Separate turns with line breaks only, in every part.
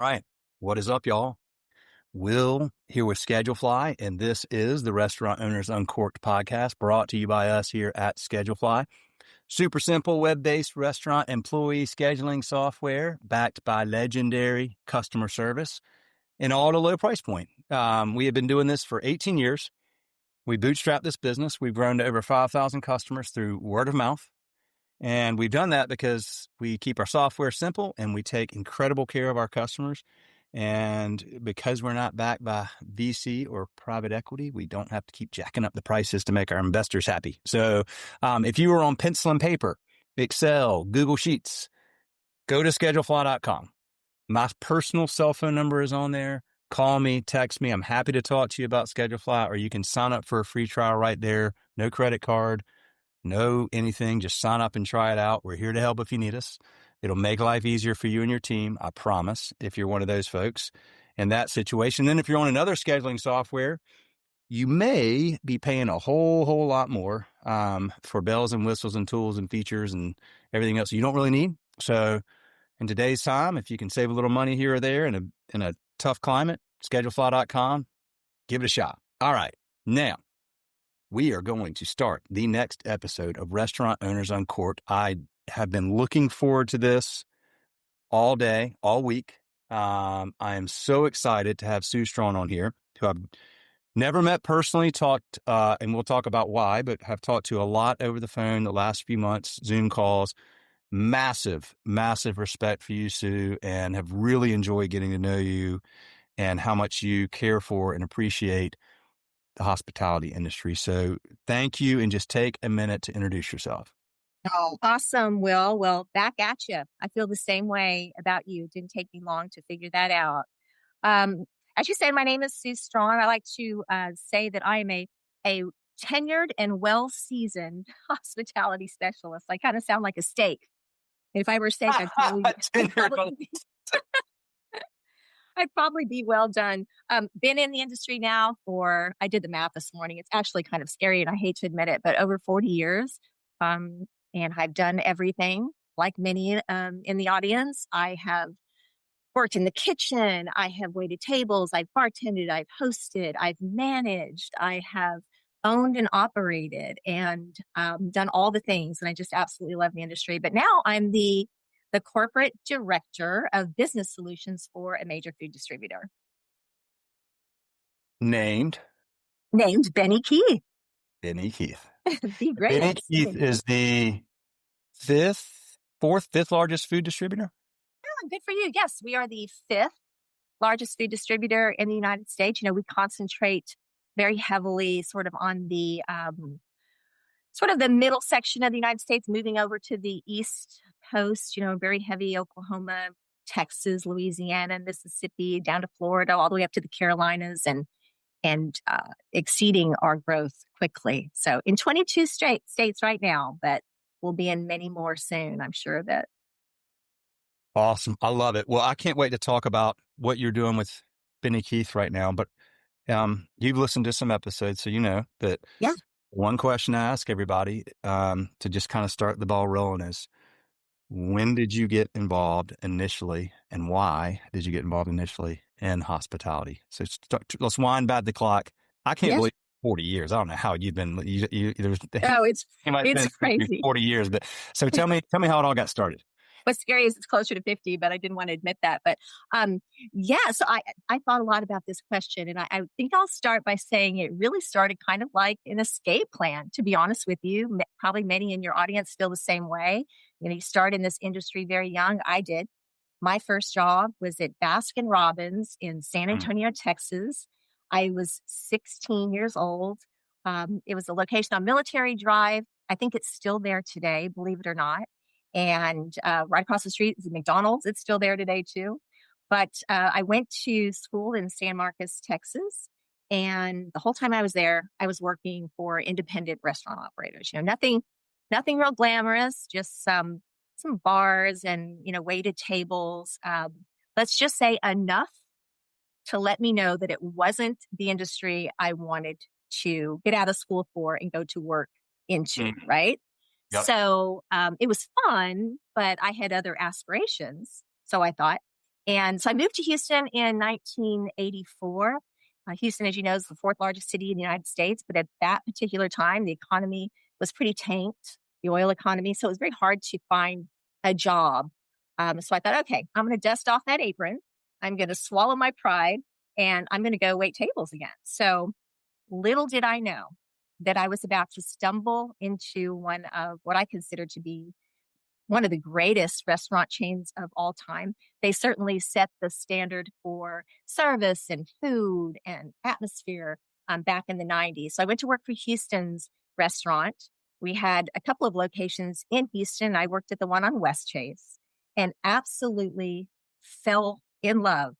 All right. What is up, y'all? Will here with Schedulefly, and this is the Restaurant Owners Uncorked podcast brought to you by us here at Schedulefly. Super simple web-based restaurant employee scheduling software backed by legendary customer service and all at a low price point. We have been doing this for 18 years. We bootstrapped this business. We've grown to over 5,000 customers through word of mouth. And we've done that because we keep our software simple and we take incredible care of our customers. And because we're not backed by VC or private equity, we don't have to keep jacking up the prices to make our investors happy. So if you were on pencil and paper, Excel, Google Sheets, go to schedulefly.com. My personal cell phone number is on there. Call me, text me. I'm happy to talk to you about Schedulefly, or you can sign up for a free trial right there. No credit card. No anything, just sign up and try it out. We're here to help if you need us. It'll make life easier for you and your team, I promise, if you're one of those folks in that situation. Then if you're on another scheduling software, you may be paying a whole lot more for bells and whistles and tools and features and everything else you don't really need. So in today's time, if you can save a little money here or there in a tough climate, schedulefly.com, give it a shot. All right, now, we are going to start the next episode of Restaurant Owners Uncorked. I have been looking forward to this all day, all week. I am so excited to have Sue Straughan on here, who I've never met personally, talked, and we'll talk about why, but have talked to a lot over the phone the last few months, Zoom calls. Massive respect for you, Sue, and have really enjoyed getting to know you and how much you care for and appreciate the hospitality industry. So thank you, and just take a minute to introduce yourself.
Oh, awesome, Will. Well, back at you. I feel the same way about you. It didn't take me long to figure that out. As you said, my name is Sue Straughan. I like to say that I am a tenured and well-seasoned hospitality specialist. I kind of sound like a steak. If I were a steak, I'd probably be well done. Been in the industry now for, I did the math this morning. It's actually kind of scary and I hate to admit it, but over 40 years. And I've done everything like many in the audience. I have worked in the kitchen. I have waited tables. I've bartended. I've hosted. I've managed. I have owned and operated and done all the things. And I just absolutely love the industry. But now I'm the corporate director of business solutions for a major food distributor.
Named
Benny Keith.
Benny Keith.
The greatest.
Benny Keith is the fifth largest food distributor?
Oh, good for you. Yes, we are the fifth largest food distributor in the United States. You know, we concentrate very heavily sort of on the sort of the middle section of the United States, moving over to the East Coast, you know, very heavy Oklahoma, Texas, Louisiana, Mississippi, down to Florida, all the way up to the Carolinas and exceeding our growth quickly. So in 22 straight states right now, but we'll be in many more soon. I'm sure that.
Awesome. I love it. Well, I can't wait to talk about what you're doing with Benny Keith right now, but you've listened to some episodes, so you know that one question I ask everybody to just kind of start the ball rolling is, when did you get involved initially, and why did you get involved initially in hospitality? So let's wind back the clock. I can't believe 40 years. I don't know how you've been.
It's crazy.
40 years, but so tell me how it all got started.
What's scary is it's closer to 50, but I didn't want to admit that. But so I thought a lot about this question, and I think I'll start by saying it really started kind of like an escape plan, to be honest with you. Probably many in your audience feel the same way. You know, you start in this industry very young. I did. My first job was at Baskin Robbins in San Antonio, Texas. I was 16 years old. It was a location on Military Drive. I think it's still there today, believe it or not. And right across the street is a McDonald's. It's still there today, too. But I went to school in San Marcos, Texas. And the whole time I was there, I was working for independent restaurant operators. You know, nothing real glamorous, just some bars and, you know, waited tables. Let's just say enough to let me know that it wasn't the industry I wanted to get out of school for and go to work into, right? Yep. So it was fun, but I had other aspirations. So I thought, And so I moved to Houston in 1984. Houston, as you know, is the fourth largest city in the United States. But at that particular time, the economy was pretty tanked, the oil economy. So it was very hard to find a job. So I thought, okay, I'm going to dust off that apron. I'm going to swallow my pride and I'm going to go wait tables again. So little did I know that I was about to stumble into one of what I consider to be one of the greatest restaurant chains of all time. They certainly set the standard for service and food and atmosphere back in the 90s. So I went to work for Houston's restaurant. We had a couple of locations in Houston. I worked at the one on West Chase and absolutely fell in love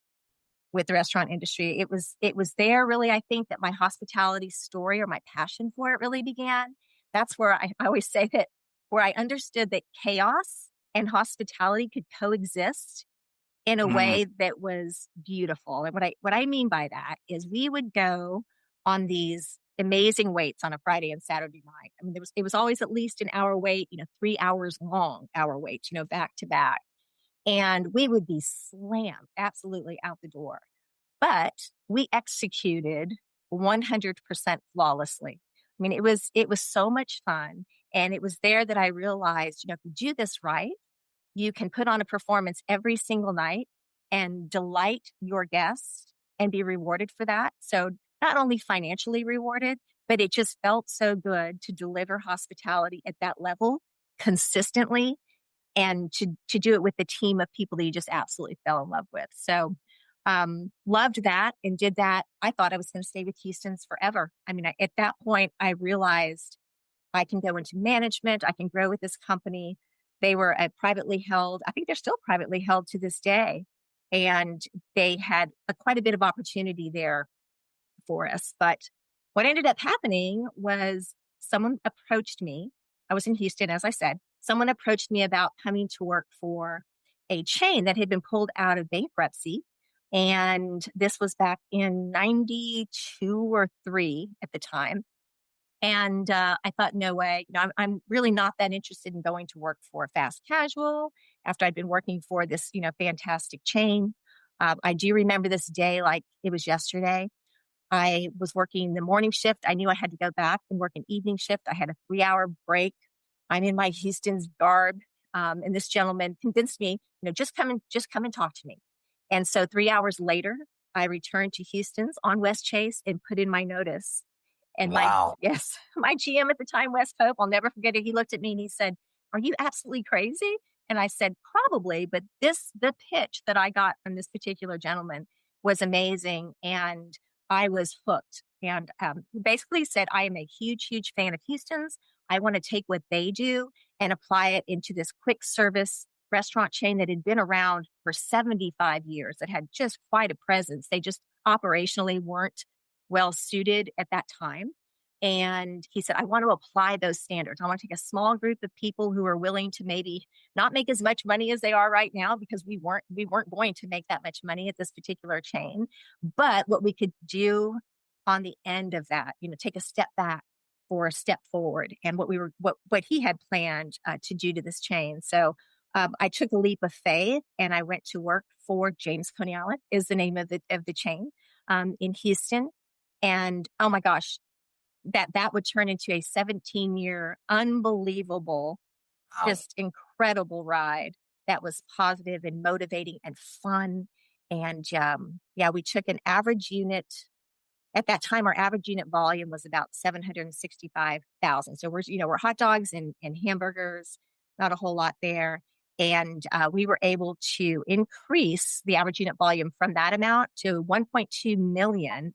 with the restaurant industry. It was there really, I think, that my hospitality story or my passion for it really began. That's where I always say that where I understood that chaos and hospitality could coexist in a
Mm,
way that was beautiful. And what I mean by that is we would go on these amazing waits on a Friday and Saturday night. I mean, it was always at least an hour wait, 3 hours long hour wait, back to back. And we would be slammed absolutely out the door. But we executed 100% flawlessly. I mean, it was so much fun. And it was there that I realized, if you do this right, you can put on a performance every single night and delight your guests and be rewarded for that. So not only financially rewarded, but it just felt so good to deliver hospitality at that level consistently and to do it with the team of people that you just absolutely fell in love with. So loved that and did that. I thought I was going to stay with Houston's forever. I mean, at that point, I realized I can go into management. I can grow with this company. They were privately held. I think they're still privately held to this day. And they had quite a bit of opportunity there for us. But what ended up happening was someone approached me. I was in Houston, as I said. Someone approached me about coming to work for a chain that had been pulled out of bankruptcy. And this was back in 92 or 3 at the time. And I thought, no way, I'm really not that interested in going to work for fast casual after I'd been working for this, fantastic chain. I do remember this day like it was yesterday. I was working the morning shift. I knew I had to go back and work an evening shift. I had a 3-hour break. I'm in my Houston's garb. And this gentleman convinced me, just come and talk to me. And so 3 hours later, I returned to Houston's on West Chase and put in my notice. And
wow.
yes, my GM at the time, Wes Pope, I'll never forget it. He looked at me and he said, "Are you absolutely crazy?" And I said, "Probably, but the pitch that I got from this particular gentleman was amazing. And I was hooked." And basically said, "I am a huge, huge fan of Houston's. I want to take what they do and apply it into this quick service restaurant chain that had been around for 75 years, that had just quite a presence. They just operationally weren't well suited at that time." And he said, "I want to apply those standards. I want to take a small group of people who are willing to maybe not make as much money as they are right now, because we weren't going to make that much money at this particular chain. But what we could do on the end of that, take a step back or a step forward, and what he had planned to do to this chain." So I took a leap of faith and I went to work for James Coney Island, is the name of the chain in Houston. And oh my gosh, that would turn into a 17-year unbelievable,
Wow.
just incredible ride that was positive and motivating and fun. And yeah, we took an average unit. At that time, our average unit volume was about 765,000. So we're hot dogs and hamburgers, not a whole lot there. And we were able to increase the average unit volume from that amount to 1.2 million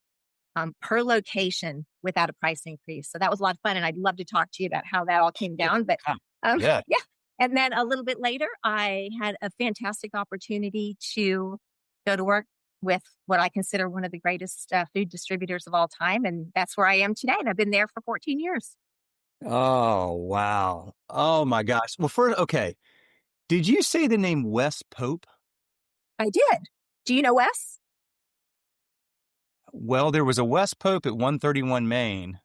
per location without a price increase. So that was a lot of fun. And I'd love to talk to you about how that all came down. But
Huh. Yeah.
yeah. And then a little bit later, I had a fantastic opportunity to go to work with what I consider one of the greatest food distributors of all time. And that's where I am today. And I've been there for 14 years.
Oh, wow. Oh my gosh. Well, first, okay. Did you say the name Wes Pope?
I did. Do you know Wes?
Well, there was a Wes Pope at 131 Main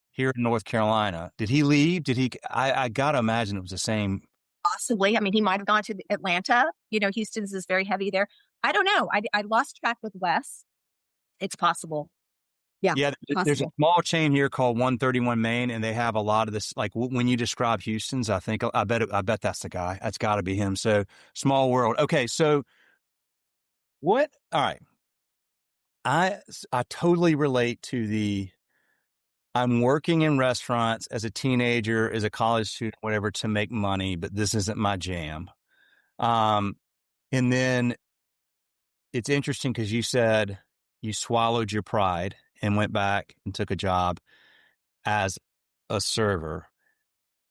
here in North Carolina. Did he leave? I got to imagine it was the same.
Possibly. I mean, he might have gone to Atlanta. Houston's is very heavy there. I don't know. I lost track with Wes. It's possible. Yeah,
Yeah, there's a
possible.
small chain here called 131 Main, and they have a lot of this. Like when you describe Houston's, I bet that's the guy. That's got to be him. So small world. Okay, so what? All right, I totally relate to the. I'm working in restaurants as a teenager, as a college student, whatever, to make money, but this isn't my jam. Um, and then it's interesting because you said you swallowed your pride and went back and took a job as a server,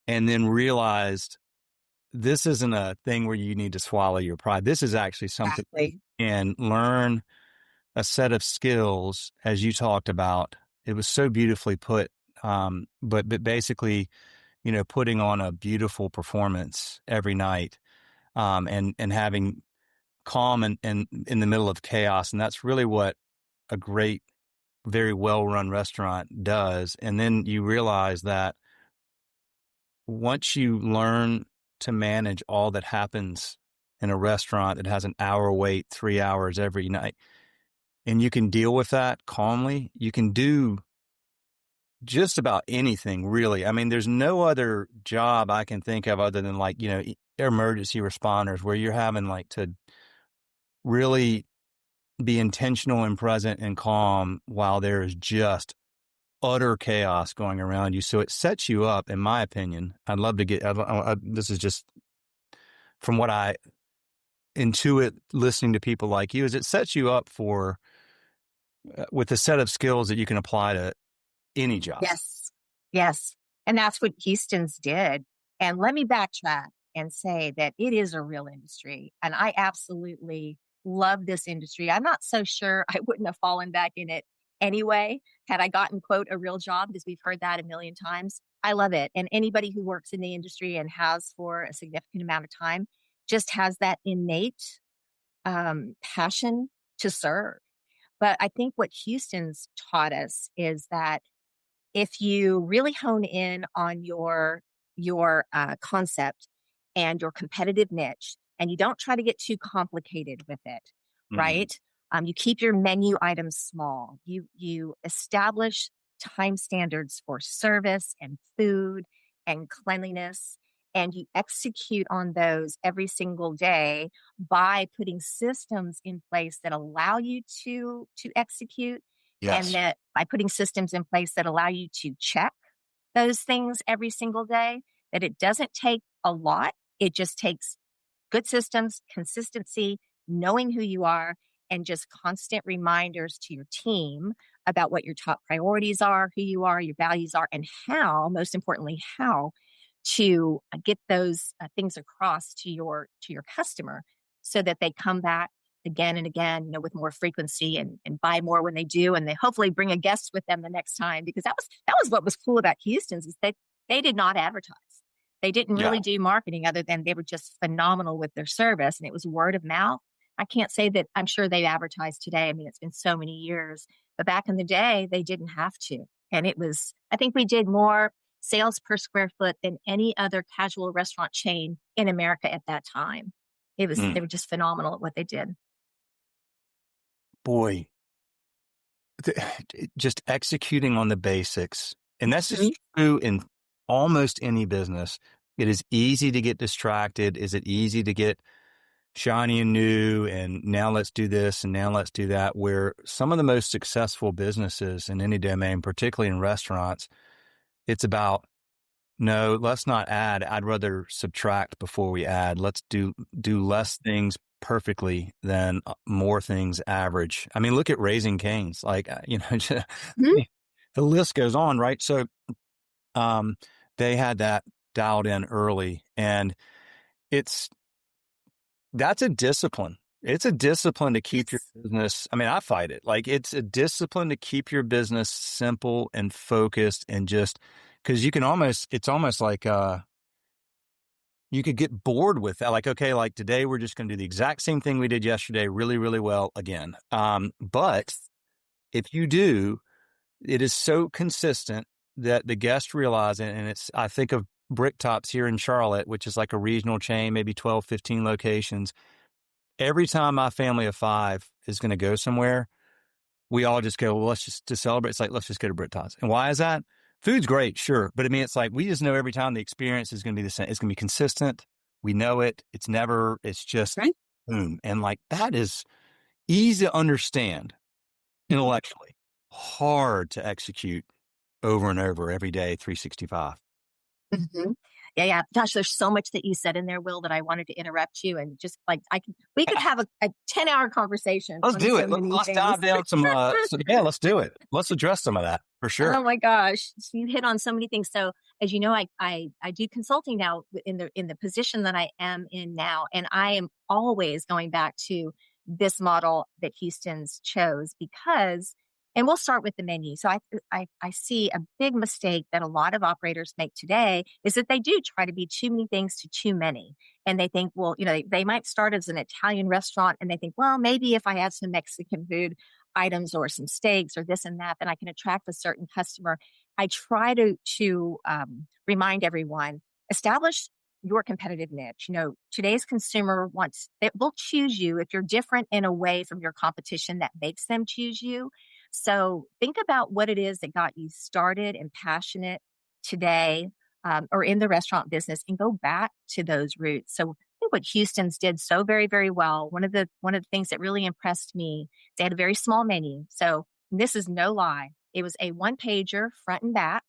and then realized this isn't a thing where you need to swallow your pride. This is actually something
Exactly.
and learn a set of skills, as you talked about. It was so beautifully put. But basically, putting on a beautiful performance every night, and having calm and in the middle of chaos. And that's really what a great, very well run restaurant does. And then you realize that once you learn to manage all that happens in a restaurant that has an hour wait, 3 hours every night, and you can deal with that calmly, you can do just about anything, really. I mean, there's no other job I can think of other than like, emergency responders where you're having like to really be intentional and present and calm while there is just utter chaos going around you. So it sets you up, in my opinion. I'd love to get, this is just from what I intuit listening to people like you, is it sets you up for, with a set of skills that you can apply to any job.
Yes. Yes. And that's what Houston's did. And let me backtrack and say that it is a real industry. And I absolutely love this industry. I'm not so sure I wouldn't have fallen back in it anyway had I gotten, quote, a real job, because we've heard that a million times. I love it. And anybody who works in the industry and has for a significant amount of time just has that innate passion to serve. But I think what Houston's taught us is that if you really hone in on your concept and your competitive niche, and you don't try to get too complicated with it,
Mm-hmm.
right? You keep your menu items small. You establish time standards for service and food and cleanliness, and you execute on those every single day by putting systems in place that allow you to execute, and
Yes.
that by putting systems in place that allow you to check those things every single day, that it doesn't take a lot. It just takes good systems, consistency, knowing who you are, and just constant reminders to your team about what your top priorities are, who you are, your values are, and how, most importantly, how to get those things across to your customer so that they come back again and again, with more frequency, and buy more when they do, and they hopefully bring a guest with them the next time, because that was what was cool about Houston's, is that they did not advertise. They didn't
Yeah.
really do marketing other than they were just phenomenal with their service, and it was word of mouth. I can't say that I'm sure they advertise today. I mean, it's been so many years, but back in the day, they didn't have to. And I think we did more sales per square foot than any other casual restaurant chain in America at that time. They
Mm.
were just phenomenal at what they did.
Boy, just executing on the basics. And that's
Mhm.
just true in almost any business. It is easy to get distracted. Is it easy to get shiny and new? And now let's do this and now let's do that. Where some of the most successful businesses in any domain, particularly in restaurants, it's about, no, let's not add. I'd rather subtract before we add. Let's do less things perfectly than more things average. I mean, look at Raising Cane's. Like,
Mhm.
the list goes on, right? So, um, they had that dialed in early, and it's that's a discipline. It's a discipline to keep your
Yes.
business. I mean, I fight it. Like, it's a discipline to keep your business simple and focused, and just because it's almost like, you could get bored with that. Like, okay, like today we're just going to do the exact same thing we did yesterday really, really well again. But if you do, it is so consistent that the guests realize it. And I think of Bricktops here in Charlotte, which is like a regional chain, maybe 12, 15 locations. every time my family of 5 is going to go somewhere, we all just go, well, let's just to celebrate. It's like, let's just go to Britt's. And why is that? Food's great, sure. But I mean, it's like, we just know every time the experience is going to be the same. It's going to be consistent. We know it. It's just
Right.
boom. And like, that is easy to understand intellectually, hard to execute over and over every day, 365.
Mhm. Yeah, yeah. Gosh, there's so much that you said in there, Will, that I wanted to interrupt you and just like we could have a 10-hour conversation
Let's
on
do
so
it.
many
Let's
things.
dive down yeah, let's do it. Let's address some of that for sure.
Oh my gosh, so you hit on so many things. So as you know, I do consulting now in the position that I am in now, and I am always going back to this model that Houston's chose because, and we'll start with the menu. So I see a big mistake that a lot of operators make today is that they do try to be too many things to too many, and they think, well, they might start as an Italian restaurant, and they think, well, maybe if I add some Mexican food items or some steaks or this and that, then I can attract a certain customer. I try to remind everyone, establish your competitive niche. Today's consumer it will choose you if you're different in a way from your competition that makes them choose you. So think about what it is that got you started and passionate today, or in the restaurant business, and go back to those roots. So I think what Houston's did so very, very well. One of the things that really impressed me, they had a very small menu. So this is no lie. It was a one pager front and back.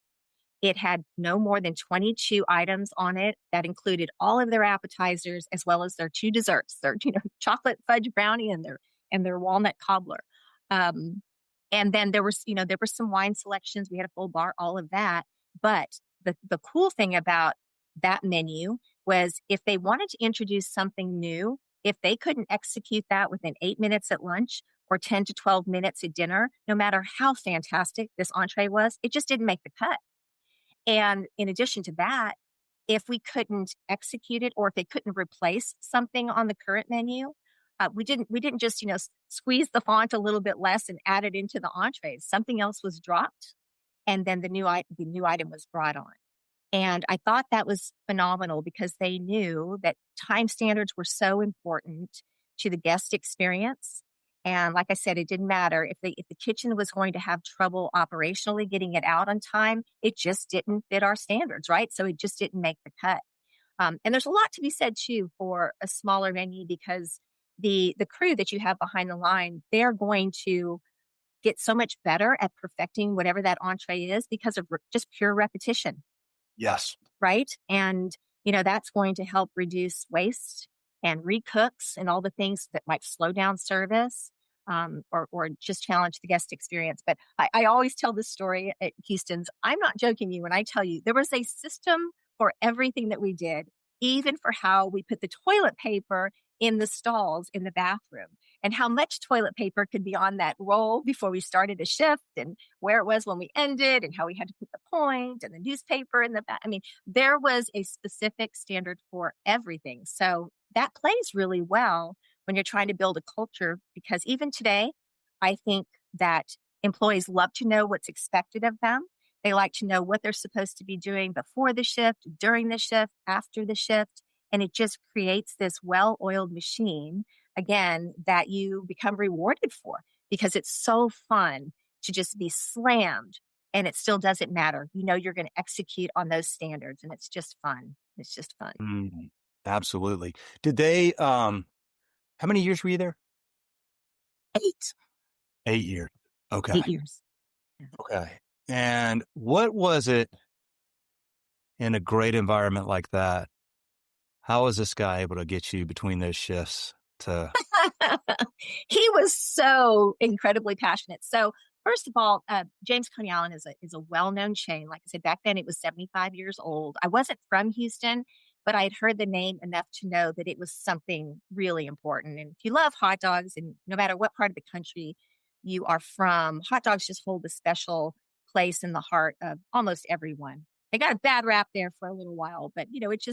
It had no more than 22 items on it that included all of their appetizers as well as their 2 desserts, their chocolate fudge brownie and their walnut cobbler. Um, and then there were some wine selections. We had a full bar, all of that. But the cool thing about that menu was if they wanted to introduce something new, if they couldn't execute that within 8 minutes at lunch or 10 to 12 minutes at dinner, no matter how fantastic this entree was, it just didn't make the cut. And in addition to that, if we couldn't execute it or if they couldn't replace something on the current menu, we didn't just squeeze the font a little bit less and add it into the entrees. Something else was dropped, and then the new item was brought on. And I thought that was phenomenal because they knew that time standards were so important to the guest experience. And like I said, it didn't matter if the kitchen was going to have trouble operationally getting it out on time, it just didn't fit our standards, right? So it just didn't make the cut. And there's a lot to be said too for a smaller menu because the crew that you have behind the line, they're going to get so much better at perfecting whatever that entree is because of just pure repetition,
Yes.
right? And, that's going to help reduce waste and recooks and all the things that might slow down service, or just challenge the guest experience. But I always tell this story at Houston's. I'm not joking you when I tell you there was a system for everything that we did, even for how we put the toilet paper in the stalls in the bathroom and how much toilet paper could be on that roll before we started a shift and where it was when we ended and how we had to put the point and the newspaper in the back. I mean, there was a specific standard for everything. So that plays really well when you're trying to build a culture because even today, I think that employees love to know what's expected of them. They like to know what they're supposed to be doing before the shift, during the shift, after the shift. And it just creates this well oiled machine, again, that you become rewarded for because it's so fun to just be slammed and it still doesn't matter. You're going to execute on those standards and it's just fun. It's just fun.
Mm, absolutely. Did they, how many years were you there?
8,
8 years. Okay.
8 years. Yeah.
Okay. And what was it in a great environment like that? How was this guy able to get you between those shifts to?
He was so incredibly passionate. So, first of all, James Coney Island is a well known chain. Like I said, back then it was 75 years old. I wasn't from Houston, but I had heard the name enough to know that it was something really important. And if you love hot dogs, and no matter what part of the country you are from, hot dogs just hold a special place in the heart of almost everyone. They got a bad rap there for a little while, but it's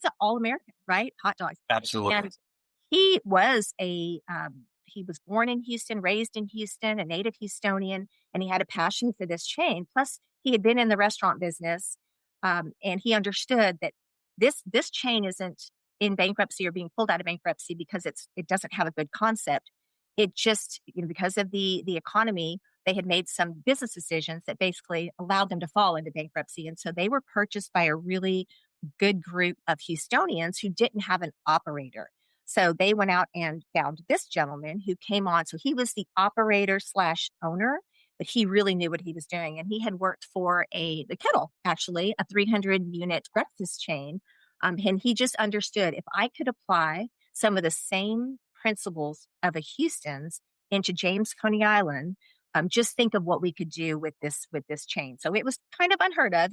an all American, right? Hot dogs.
Absolutely.
And he was born in Houston, raised in Houston, a native Houstonian, and he had a passion for this chain. Plus, he had been in the restaurant business, and he understood that this chain isn't in bankruptcy or being pulled out of bankruptcy because it doesn't have a good concept. It just, because of the economy, they had made some business decisions that basically allowed them to fall into bankruptcy. And so they were purchased by a really good group of Houstonians who didn't have an operator. So they went out and found this gentleman who came on. So he was the operator slash owner, but he really knew what he was doing. And he had worked for the Kettle, actually, a 300 unit breakfast chain. And he just understood, if I could apply some of the same principles of a Houston's into James Coney Island, just think of what we could do with this chain. So it was kind of unheard of.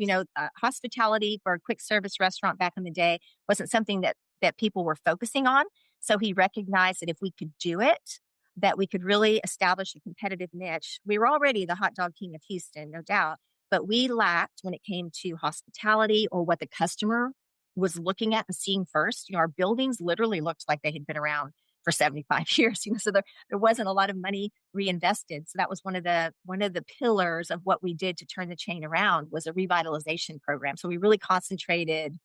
Hospitality for a quick service restaurant back in the day wasn't something that people were focusing on. So he recognized that if we could do it, that we could really establish a competitive niche. We were already the hot dog king of Houston, no doubt, but we lacked when it came to hospitality or what the customer was looking at and seeing first. Our buildings literally looked like they had been around for 75 years. So there wasn't a lot of money reinvested. So that was one of the pillars of what we did to turn the chain around, was a revitalization program. So we really concentrated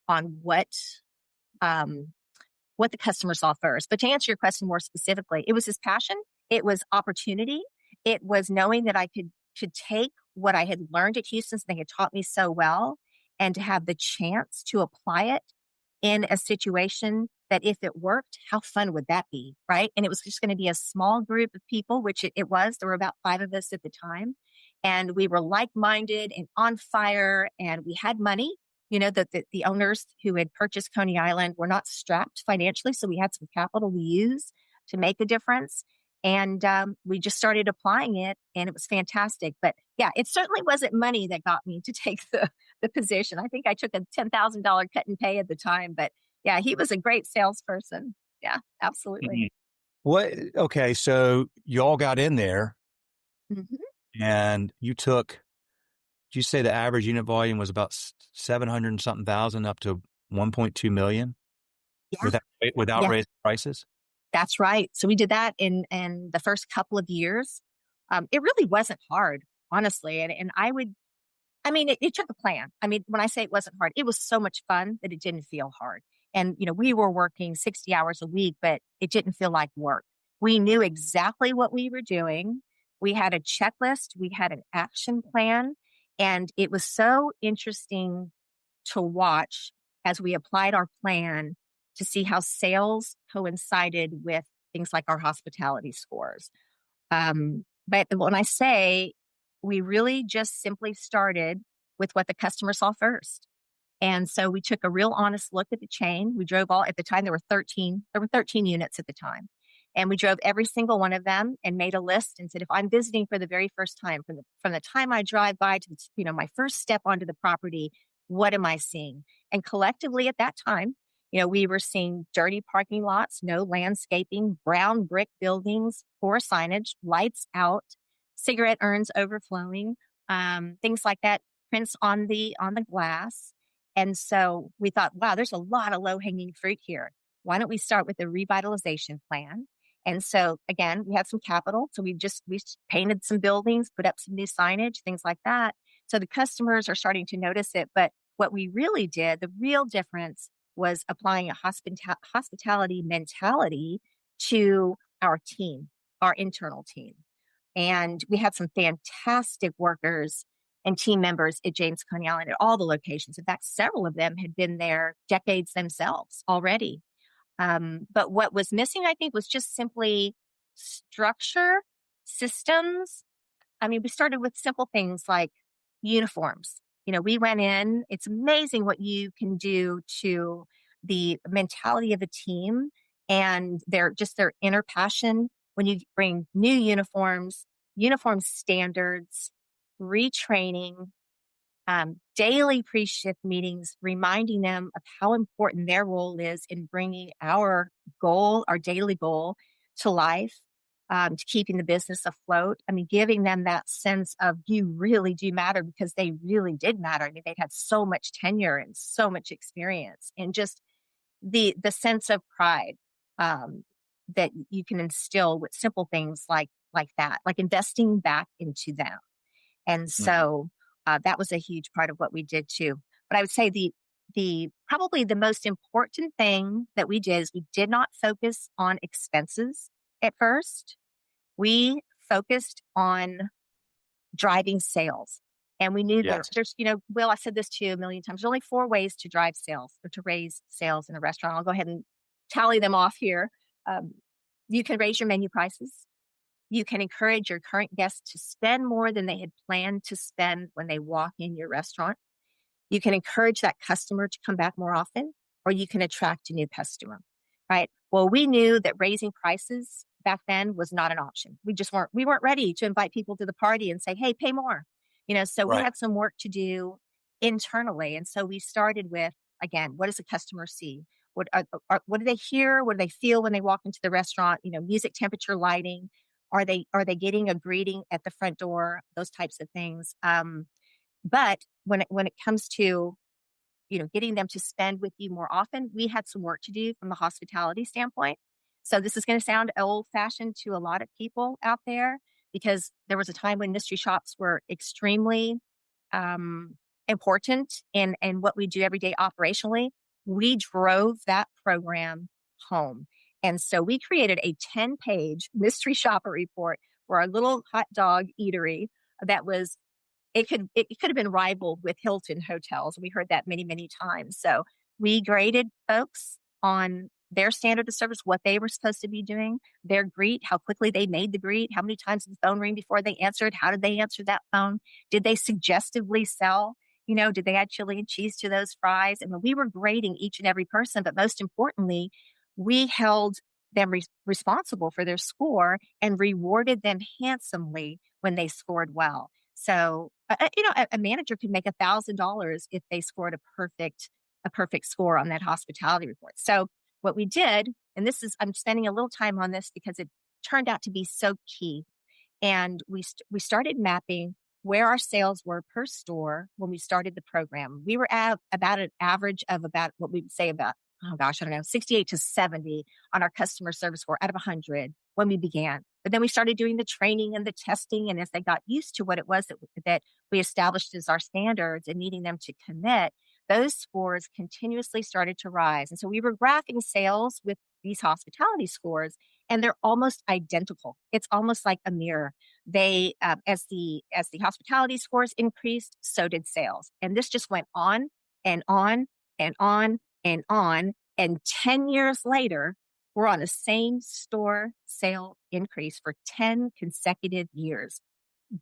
on what the customer saw first. But to answer your question more specifically, it was his passion. It was opportunity. It was knowing that I could take what I had learned at Houston's, they had taught me so well, and to have the chance to apply it in a situation that, if it worked, how fun would that be, right? And it was just going to be a small group of people, which it was. There were about 5 of us at the time. And we were like-minded and on fire, and we had money. The owners who had purchased Coney Island were not strapped financially, so we had some capital to use to make a difference. And we just started applying it, and it was fantastic. But yeah, it certainly wasn't money that got me to take the position. I think I took a $10,000 cut in pay at the time, but yeah, he was a great salesperson. Yeah, absolutely.
Okay, so you all got in there,
Mm-hmm.
and did you say the average unit volume was about 700 and something thousand up to 1.2 million
Yeah,
without
yeah,
raising prices?
that's right. So we did that in the first couple of years. It really wasn't hard, honestly. It took a plan. When I say it wasn't hard, it was so much fun that it didn't feel hard. And, we were working 60 hours a week, but it didn't feel like work. We knew exactly what we were doing. We had a checklist. We had an action plan. And it was so interesting to watch as we applied our plan to see how sales coincided with things like our hospitality scores. But when I say, we really just simply started with what the customer saw first. And so we took a real honest look at the chain. We drove at the time, there were 13 units at the time. And we drove every single one of them and made a list and said, if I'm visiting for the very first time, from the time I drive by to my first step onto the property, what am I seeing? And collectively at that time, we were seeing dirty parking lots, no landscaping, brown brick buildings, poor signage, lights out, cigarette urns overflowing, things like that, prints on the glass. And so we thought, wow, there's a lot of low hanging fruit here. Why don't we start with a revitalization plan? And so again, we had some capital. So we painted some buildings, put up some new signage, things like that. So the customers are starting to notice it. But what we really did, the real difference, was applying a hospitality mentality to our team, our internal team. And we had some fantastic workers and team members at James Coney Island at all the locations. In fact, several of them had been there decades themselves already. But what was missing, I think, was just simply structure, systems. We started with simple things like uniforms. We went in, it's amazing what you can do to the mentality of a team and their inner passion when you bring new uniform standards, retraining, daily pre-shift meetings, reminding them of how important their role is in bringing our daily goal to life, to keeping the business afloat. Giving them that sense of you really do matter, because they really did matter. They'd had so much tenure and so much experience, and just the sense of pride that you can instill with simple things like that, like investing back into them. And so that was a huge part of what we did too. But I would say the probably the most important thing that we did is we did not focus on expenses at first. We focused on driving sales. And we knew that
Yes.
there's, Will, I said this to you a million times. There's only four ways to drive sales or to raise sales in a restaurant. I'll go ahead and tally them off here. Um, you can raise your menu prices. You can encourage your current guests to spend more than they had planned to spend when they walk in your restaurant. You can encourage that customer to come back more often, or you can attract a new customer, right? Well, we knew that raising prices back then was not an option. We weren't ready to invite people to the party and say, hey, pay more. So we
Right.
had some work to do internally. And so we started with, again, what does the customer see? What do they hear? What do they feel when they walk into the restaurant? Music, temperature, lighting. Are they getting a greeting at the front door? Those types of things. But when it comes to getting them to spend with you more often, we had some work to do from the hospitality standpoint. So this is going to sound old fashioned to a lot of people out there because there was a time when mystery shops were extremely important in what we do every day operationally. We drove that program home. And so we created a 10-page mystery shopper report for our little hot dog eatery that was it could have been rivaled with Hilton hotels. We heard that many, many times. So we graded folks on their standard of service, what they were supposed to be doing, their greet, how quickly they made the greet, how many times did the phone ring before they answered, how did they answer that phone, did they suggestively sell, did they add chili and cheese to those fries? And when we were grading each and every person, but most importantly, we held them responsible for their score and rewarded them handsomely when they scored well. So, a manager could make $1,000 if they scored a perfect score on that hospitality report. So what we did, and I'm spending a little time on this because it turned out to be so key. And we started mapping where our sales were per store when we started the program. We were at about an average of about what we would say about, oh gosh, I don't know, 68 to 70 on our customer service score out of 100 when we began. But then we started doing the training and the testing. And as they got used to what it was that we established as our standards and needing them to commit, those scores continuously started to rise. And so we were graphing sales with these hospitality scores, and they're almost identical. It's almost like a mirror. They, as the hospitality scores increased, so did sales. And this just went on and on and on and on. And 10 years later, we're on a same store sale increase for 10 consecutive years,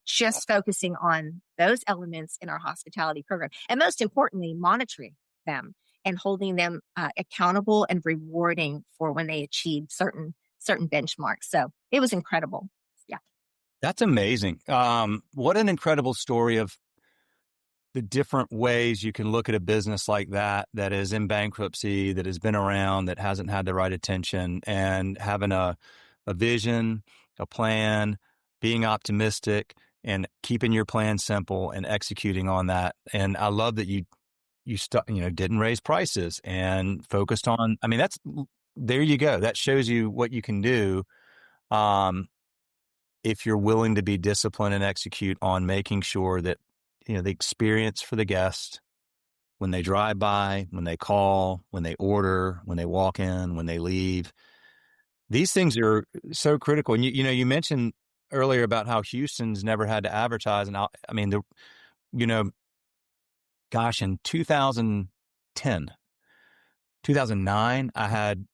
just focusing on those elements in our hospitality program. And most importantly, monitoring them and holding them accountable and rewarding for when they achieve certain benchmarks. So it was incredible. Yeah.
That's amazing. What an incredible story of the different ways you can look at a business like that is in bankruptcy, that has been around, that hasn't had the right attention, and having a vision, a plan, being optimistic, and keeping your plan simple and executing on that. And I love that you didn't raise prices and focused on. I mean, there you go. That shows you what you can do. If you're willing to be disciplined and execute on making sure that the experience for the guest when they drive by, when they call, when they order, when they walk in, when they leave, these things are so critical. And you mentioned earlier about how Houston's never had to advertise, and gosh, in 2010, 2009, I had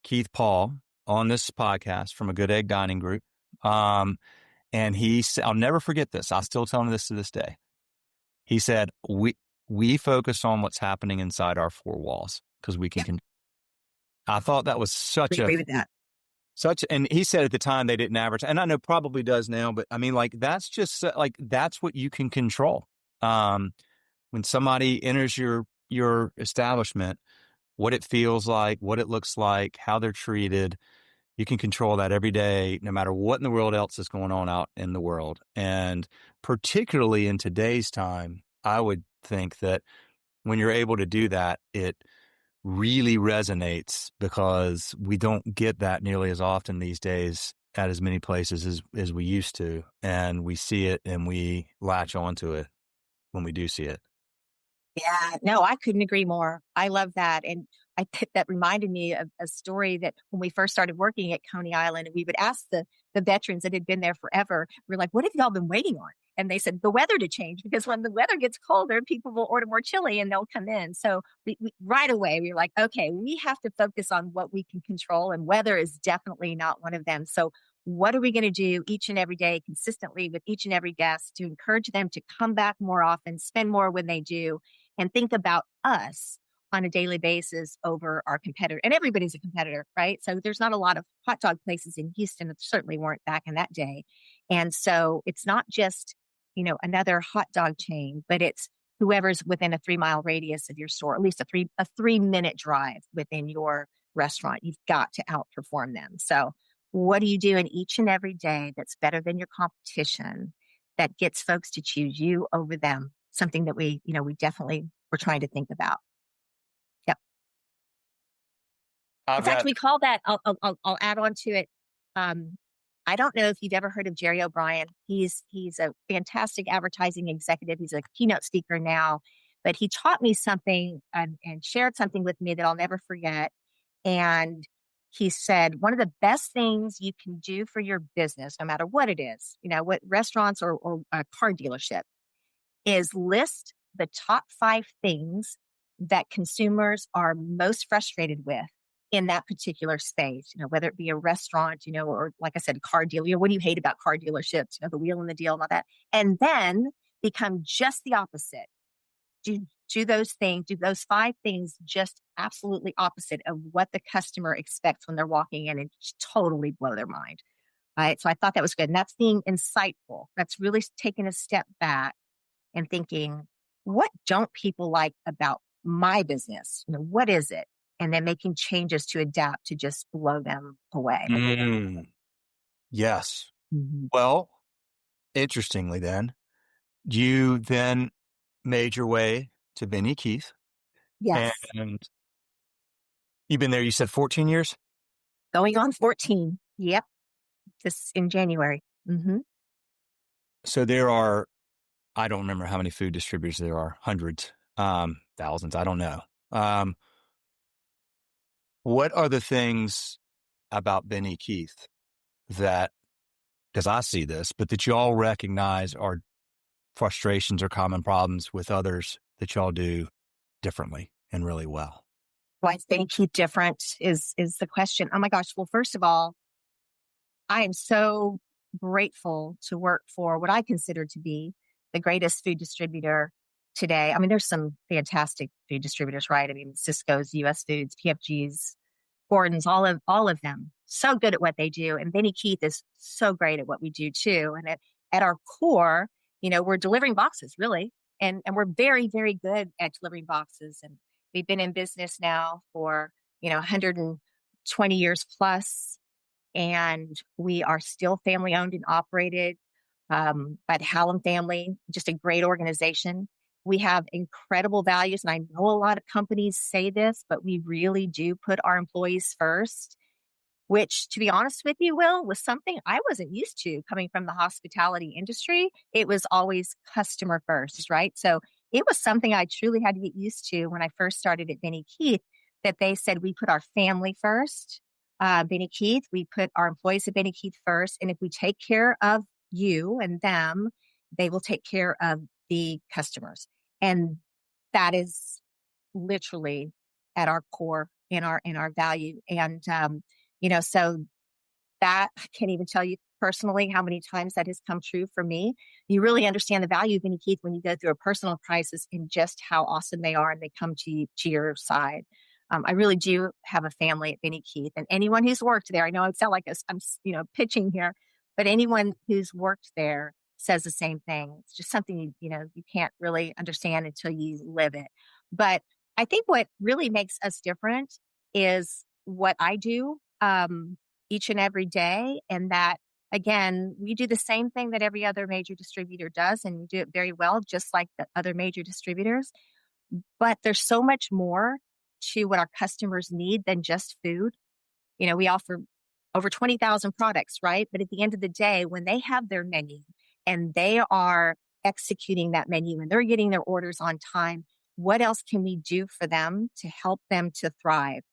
Keith Paul on this podcast from a Good Egg Dining Group. And he said, I'll never forget this. I still tell him this to this day. He said, we focus on what's happening inside our four walls because we can. I thought that was
We agree with that.
And he said at the time they didn't advertise, and I know probably does now, but I mean, that's just that's what you can control. When somebody enters your establishment, what it feels like, what it looks like, how they're treated, you can control that every day, no matter what in the world else is going on out in the world. And particularly in today's time, I would think that when you're able to do that, it really resonates because we don't get that nearly as often these days at as many places as we used to. And we see it and we latch onto it when we do see it.
Yeah, no, I couldn't agree more. I love that. And that reminded me of a story that when we first started working at Coney Island, and we would ask the veterans that had been there forever, we're like, what have y'all been waiting on? And they said, the weather to change, because when the weather gets colder, people will order more chili and they'll come in. So right away, we were like, okay, we have to focus on what we can control, and weather is definitely not one of them. So what are we going to do each and every day consistently with each and every guest to encourage them to come back more often, spend more when they do, and think about us on a daily basis over our competitor? And everybody's a competitor, right? So there's not a lot of hot dog places in Houston that certainly weren't back in that day. And so it's not just, another hot dog chain, but it's whoever's within a 3 mile radius of your store, at least a 3 minute drive within your restaurant. You've got to outperform them. So what are you doing each and every day that's better than your competition, that gets folks to choose you over them? Something that we definitely were trying to think about. Yep. In
I've
fact,
got
we call that. I'll add on to it. Um, I don't know if you've ever heard of Jerry O'Brien. He's a fantastic advertising executive. He's a keynote speaker now, but he taught me something and shared something with me that I'll never forget. And he said, one of the best things you can do for your business, no matter what it is, what restaurants or a car dealership, is list the top 5 things that consumers are most frustrated with in that particular space, whether it be a restaurant, or like I said, a car dealer. What do you hate about car dealerships? The wheel in the deal and all that. And then become just the opposite. Do those things, do those 5 things just absolutely opposite of what the customer expects when they're walking in, and just totally blow their mind. Right. So I thought that was good. And that's being insightful. That's really taking a step back and thinking, what don't people like about my business? What is it? And then making changes to adapt to just blow them away.
yes.
Mhm.
Well, interestingly, you then made your way to Benny Keith,
Yes.
and you've been there, you said 14 years?
Going on 14. Yep. This in January. Hmm.
So there are, I don't remember how many food distributors there are, hundreds, thousands, I don't know. Um, what are the things about Benny Keith that, because I see this, but that y'all recognize are frustrations or common problems with others that y'all do differently and really well?
Why they keep different is the question. Oh my gosh. Well, first of all, I am so grateful to work for what I consider to be the greatest food distributor today. I mean, there's some fantastic food distributors, right? I mean, Cisco's, US Foods, PFG's, Gordon's, all of them. So good at what they do. And Benny Keith is so great at what we do too. And at our core, we're delivering boxes, really. And we're very, very good at delivering boxes. And we've been in business now for, 120 years plus, and we are still family owned and operated by the Hallam family, just a great organization. We have incredible values, and I know a lot of companies say this, but we really do put our employees first, which, to be honest with you, Will, was something I wasn't used to coming from the hospitality industry. It was always customer first, right? So it was something I truly had to get used to when I first started at Benny Keith, that they said we put our family first. Benny Keith, we put our employees at Benny Keith first. And if we take care of you and them, they will take care of the customers. And that is literally at our core in our value. And so that I can't even tell you personally how many times that has come true for me. You really understand the value of Benny Keith when you go through a personal crisis and just how awesome they are, and they come to your side. I really do have a family at Benny Keith, and anyone who's worked there, I know it sounds like I'm pitching here, but anyone who's worked there says the same thing. It's just something you can't really understand until you live it. But I think what really makes us different is what I do each and every day, and that, again, we do the same thing that every other major distributor does, and we do it very well, just like the other major distributors. But there's so much more to what our customers need than just food. We offer over 20,000 products, right? But at the end of the day, when they have their menu and they are executing that menu and they're getting their orders on time, what else can we do for them to help them to thrive?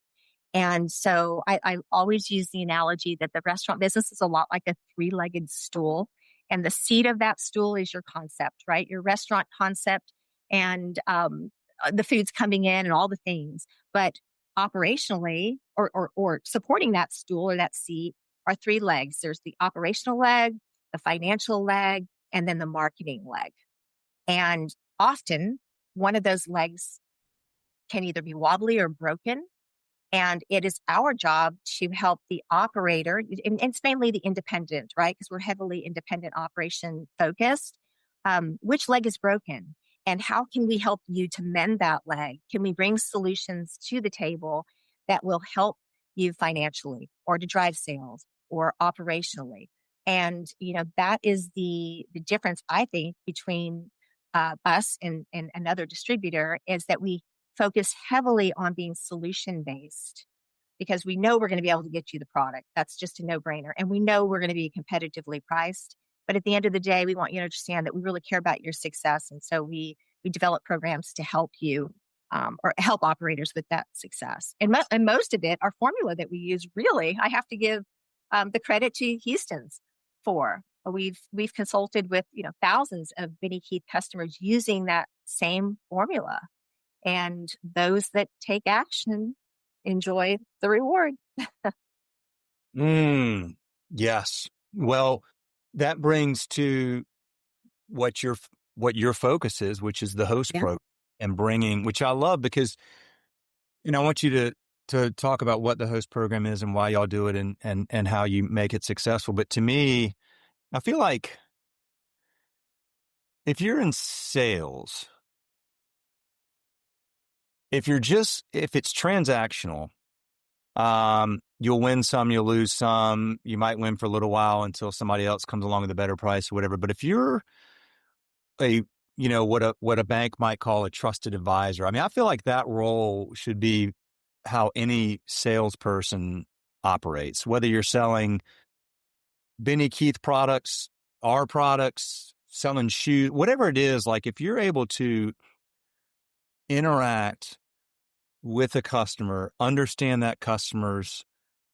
And so I always use the analogy that the restaurant business is a lot like a three-legged stool. And the seat of that stool is your concept, right? Your restaurant concept and the food's coming in and all the things. But operationally or supporting that stool or that seat are three legs. There's the operational leg, the financial leg, and then the marketing leg. And often one of those legs can either be wobbly or broken. And it is our job to help the operator, and it's mainly the independent, right? Because we're heavily independent operation focused. Which leg is broken? And how can we help you to mend that leg? Can we bring solutions to the table that will help you financially or to drive sales or operationally? And, that is the difference, I think, between us and another distributor is that we focus heavily on being solution based because we know we're going to be able to get you the product. That's just a no brainer. And we know we're going to be competitively priced. But at the end of the day, we want you to understand that we really care about your success. And so we develop programs to help you or help operators with that success. And most of it, our formula that we use, really, I have to give the credit to Houston's for. We've consulted with thousands of Benny Keith customers using that same formula. And those that take action enjoy the reward.
Yes. Well, that brings to what your focus is, which is the host
Yeah.
program and bringing, which I love because, I want you to talk about what the host program is and why y'all do it and how you make it successful. But to me, I feel like if you're in sales, if it's transactional, you'll win some, you'll lose some. You might win for a little while until somebody else comes along with a better price or whatever. But if you're what a bank might call a trusted advisor, I mean, I feel like that role should be how any salesperson operates, whether you're selling Benny Keith products, our products, selling shoes, whatever it is. Like if you're able to interact with a customer, understand that customer's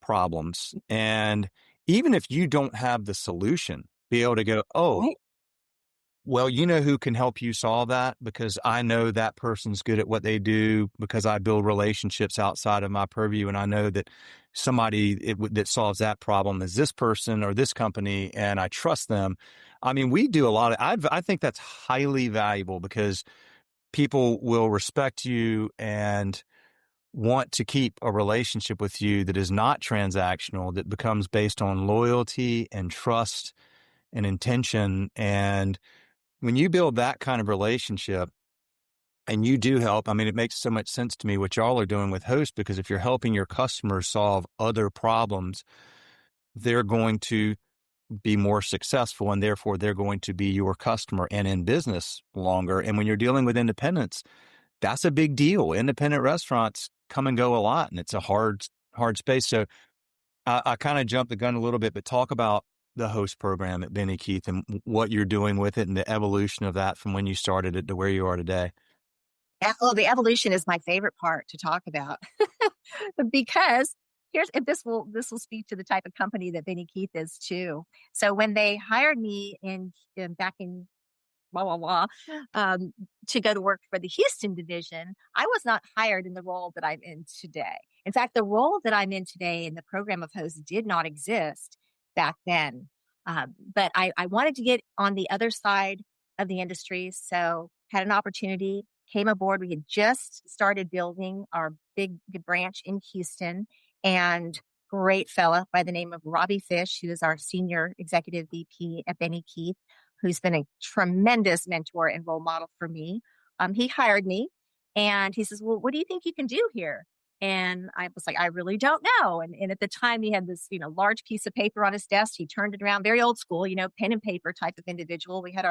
problems, and even if you don't have the solution, be able to go, oh,
Right.
well, who can help you solve that because I know that person's good at what they do because I build relationships outside of my purview. And I know that somebody that solves that problem is this person or this company and I trust them. I mean, we do a lot of, I think that's highly valuable because people will respect you and want to keep a relationship with you that is not transactional, that becomes based on loyalty and trust and intention. And when you build that kind of relationship and you do help, I mean, it makes so much sense to me what y'all are doing with Host, because if you're helping your customers solve other problems, they're going to be more successful and therefore they're going to be your customer and in business longer. And when you're dealing with independents, that's a big deal. Independent restaurants come and go a lot and it's a hard space. So I kind of jumped the gun a little bit, but talk about the host program at Benny Keith and what you're doing with it and the evolution of that from when you started it to where you are today.
Well, the evolution is my favorite part to talk about because this will speak to the type of company that Benny Keith is too. So when they hired me back in blah blah blah to go to work for the Houston division, I was not hired in the role that I'm in today. In fact, the role that I'm in today in the program of hosts did not exist back then. But I wanted to get on the other side of the industry, so had an opportunity, came aboard. We had just started building our big branch in Houston, and great fella by the name of Robbie Fish, who is our senior executive VP at Benny Keith, who's been a tremendous mentor and role model for me. He hired me and he says, well, what do you think you can do here? And I was like, I really don't know. And at the time he had this, large piece of paper on his desk. He turned it around, very old school, pen and paper type of individual. We had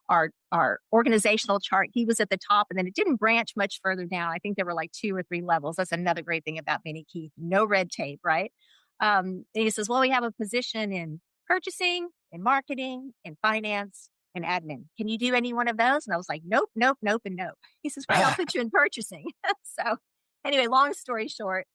our organizational chart. He was at the top and then it didn't branch much further down. I think there were like 2 or 3 levels. That's another great thing about Benny Keith. No red tape, right? And he says, well, we have a position in purchasing, in marketing, in finance, and admin. Can you do any one of those? And I was like, nope, nope, nope, and no. He says, great, I'll put you in purchasing. So anyway, long story short,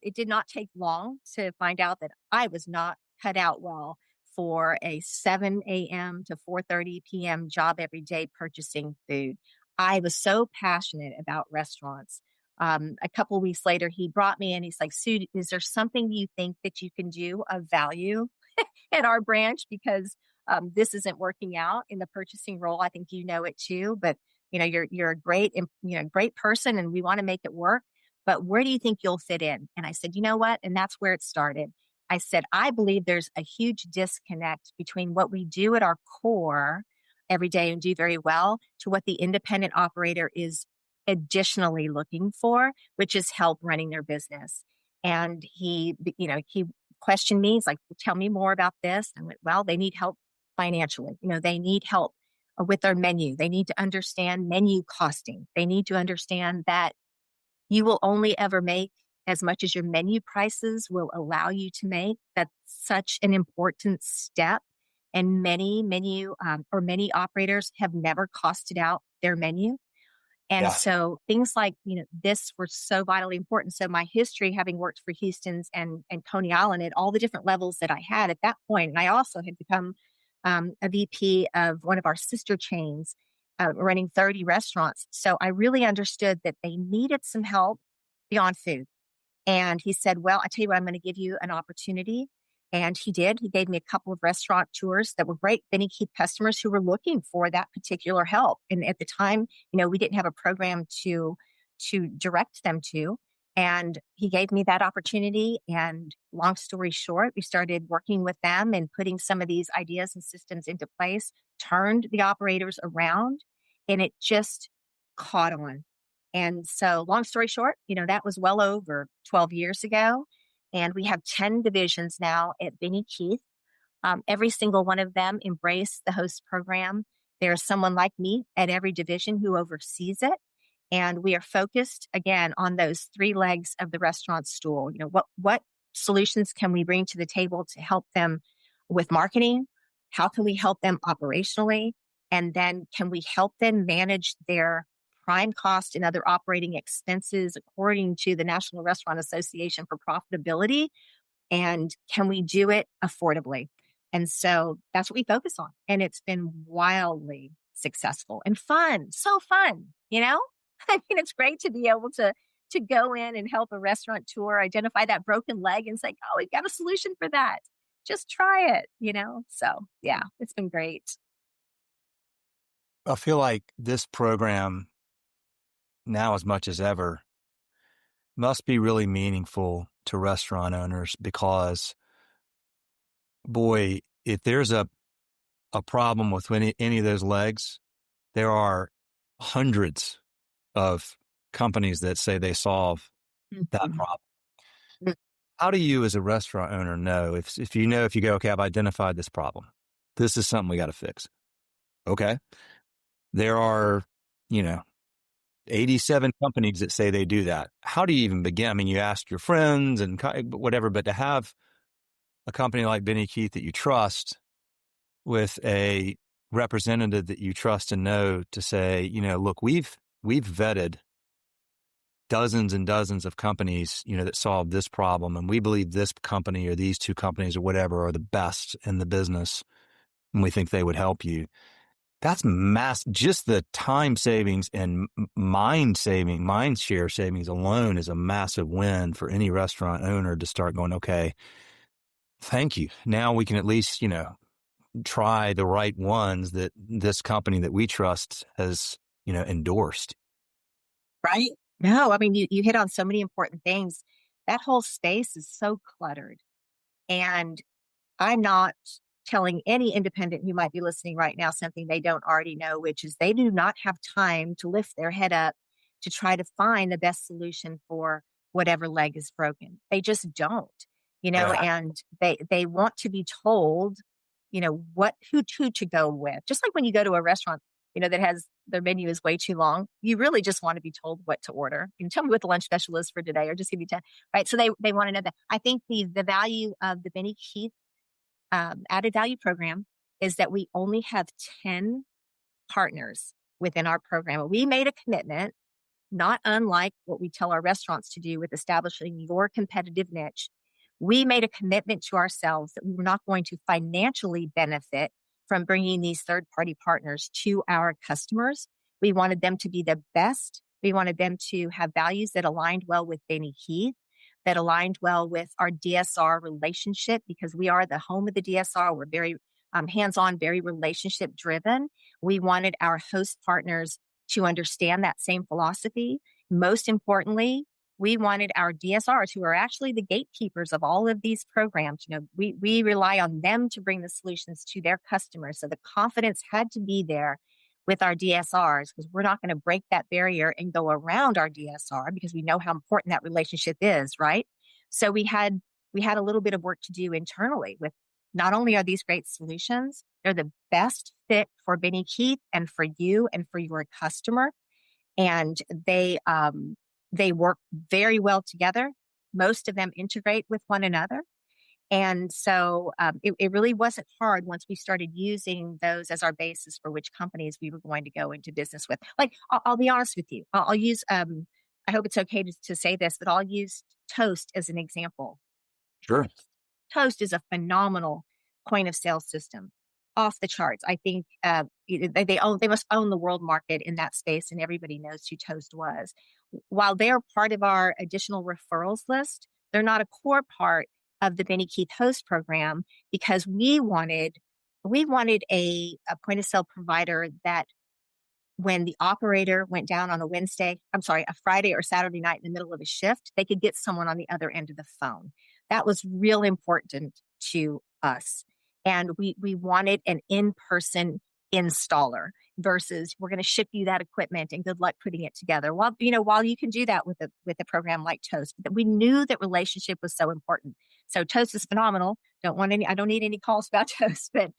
it did not take long to find out that I was not cut out well for a 7 a.m. to 4:30 p.m. job every day purchasing food. I was so passionate about restaurants. A couple of weeks later, he brought me in. He's like, Sue, is there something you think that you can do of value at our branch? Because this isn't working out in the purchasing role. I think you know it too, but you're a great, great person, and we want to make it work. But where do you think you'll fit in? And I said, you know what? And that's where it started. I said, I believe there's a huge disconnect between what we do at our core every day and do very well to what the independent operator is additionally looking for, which is help running their business. And he questioned me. He's like, well, tell me more about this. I went, well, they need help financially. They need help with their menu. They need to understand menu costing. They need to understand that you will only ever make as much as your menu prices will allow you to make. That's such an important step. And many operators have never costed out their menu. And
Yeah.
so things like, this were so vitally important. So my history, having worked for Houston's and Coney Island at all the different levels that I had at that point, and I also had become a VP of one of our sister chains, running 30 restaurants. So I really understood that they needed some help beyond food. And he said, well, I tell you what, I'm going to give you an opportunity. And he did. He gave me a couple of restaurant tours that were great Benny Keith customers who were looking for that particular help. And at the time, we didn't have a program to direct them to. And he gave me that opportunity. And long story short, we started working with them and putting some of these ideas and systems into place, turned the operators around, and it just caught on. And so long story short, that was well over 12 years ago. And we have 10 divisions now at Benny Keith. Every single one of them embrace the host program. There's someone like me at every division who oversees it. And we are focused again on those three legs of the restaurant stool. What solutions can we bring to the table to help them with marketing? How can we help them operationally? And then can we help them manage their prime cost and other operating expenses according to the National Restaurant Association for profitability? And can we do it affordably? And so that's what we focus on. And it's been wildly successful and fun. So fun, I mean, it's great to be able to go in and help a restaurateur identify that broken leg and say, oh, we've got a solution for that. Just try it, So yeah, it's been great.
I feel like this program, now as much as ever, must be really meaningful to restaurant owners because, boy, if there's a problem with any of those legs, there are hundreds of companies that say they solve that
Mhm.
problem. How do you as a restaurant owner know if you go, okay, I've identified this problem. This is something we got to fix. Okay. There are, 87 companies that say they do that. How do you even begin? I mean, you ask your friends and whatever, but to have a company like Benny Keith that you trust with a representative that you trust and know to say, look, we've vetted dozens and dozens of companies, that solve this problem. And we believe this company or these two companies or whatever are the best in the business. And we think they would help you. That's just the time savings and mind share savings alone is a massive win for any restaurant owner to start going, okay, thank you. Now we can at least, try the right ones that this company that we trust has, endorsed.
Right? No, I mean, you hit on so many important things. That whole space is so cluttered. And I'm not telling any independent who might be listening right now something they don't already know, which is they do not have time to lift their head up to try to find the best solution for whatever leg is broken. They just don't,
Yeah.
and they want to be told, who to go with. Just like when you go to a restaurant, that has their menu is way too long, you really just want to be told what to order. You can tell me what the lunch special is for today, or just give me 10. Right. So they want to know that. I think the value of the Benny Keith added value program is that we only have 10 partners within our program. We made a commitment, not unlike what we tell our restaurants to do with establishing your competitive niche. We made a commitment to ourselves that we were not going to financially benefit from bringing these third party partners to our customers. We wanted them to be the best. We wanted them to have values that aligned well with Benny Keith, that aligned well with our DSR relationship, because we are the home of the DSR. We're very hands-on, very relationship driven. We wanted our host partners to understand that same philosophy. Most importantly, we wanted our DSRs, who are actually the gatekeepers of all of these programs. We rely on them to bring the solutions to their customers. So the confidence had to be there with our DSRs, because we're not going to break that barrier and go around our DSR, because we know how important that relationship is, right? So we had a little bit of work to do internally with, not only are these great solutions, they're the best fit for Benny Keith and for you and for your customer. And they work very well together. Most of them integrate with one another. And so it really wasn't hard once we started using those as our basis for which companies we were going to go into business with. Like, I'll be honest with you. I'll use, I hope it's okay to say this, but I'll use Toast as an example.
Sure.
Toast is a phenomenal point of sale system, off the charts. I think they must own the world market in that space, and everybody knows who Toast was. While they're part of our additional referrals list, they're not a core part of the Benny Keith host program, because we wanted a point of sale provider that, when the operator went down on a Friday or Saturday night in the middle of a shift, they could get someone on the other end of the phone. That was real important to us. And we wanted an in-person installer versus, we're going to ship you that equipment and good luck putting it together. While you can do that with a program like Toast, but we knew that relationship was so important. So Toast is phenomenal. I don't need any calls about Toast, but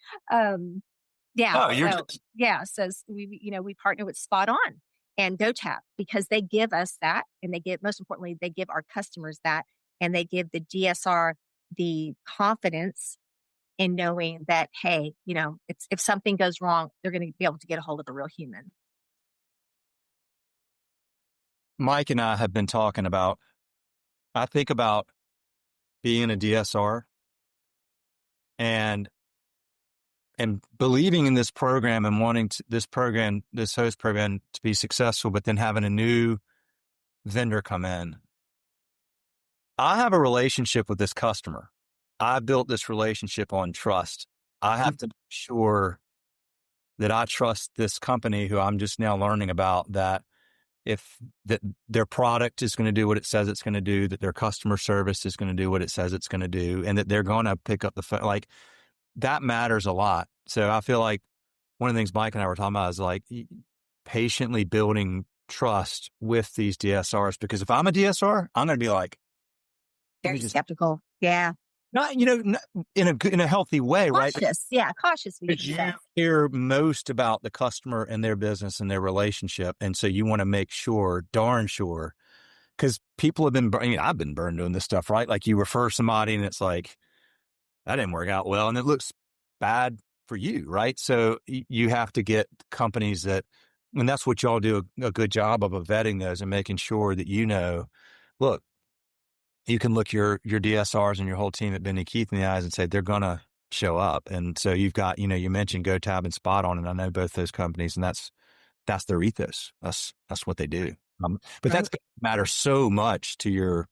yeah.
Oh,
So we partner with Spot On and GoTap, because they give us that, and most importantly, they give our customers that, and they give the DSR the confidence in knowing that, hey, if something goes wrong, they're going to be able to get a hold of a real human.
Mike and I have been talking about, I think about being a DSR and believing in this program and wanting this host program to be successful, but then having a new vendor come in. I have a relationship with this customer. I built this relationship on trust. I have to make sure that I trust this company, who I'm just now learning about, that their product is going to do what it says it's going to do, that their customer service is going to do what it says it's going to do, and that they're going to pick up the phone. Like, that matters a lot. So I feel like one of the things Mike and I were talking about is like patiently building trust with these DSRs, because if I'm a DSR, I'm going to be like,
very skeptical. Yeah.
Not, in a healthy way,
cautious,
right?
Yeah. Cautious.
Because you care most about the customer and their business and their relationship. And so you want to make sure, darn sure, because people have been, I've been burned doing this stuff, right? Like, you refer somebody and it's like, that didn't work out well, and it looks bad for you, right? So you have to get companies that, and that's what y'all do a good job of vetting those and making sure that, look, you can look your DSRs and your whole team at Benny Keith in the eyes and say they're going to show up. And so you've got, you mentioned GoTab and Spot On, and I know both those companies, and that's their ethos. That's what they do. But right. That's going to matter so much to your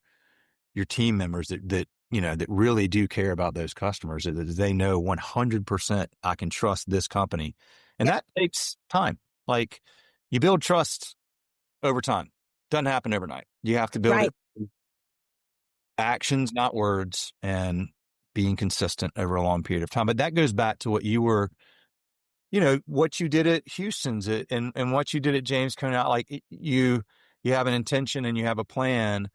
team members that really do care about those customers, that they know 100% I can trust this company. And that takes time. Like, you build trust over time. Doesn't happen overnight. You have to build it. Actions, not words, and being consistent over a long period of time. But that goes back to what you were, what you did at Houston's and what you did at James Coney Island. Like, you have an intention and you have a plan,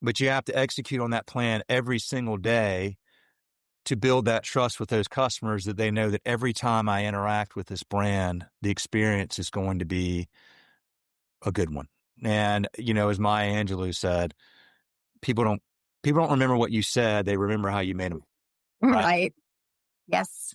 but you have to execute on that plan every single day to build that trust with those customers, that they know that every time I interact with this brand, the experience is going to be a good one. And, as Maya Angelou said, people don't remember what you said. They remember how you made them.
Right. Yes.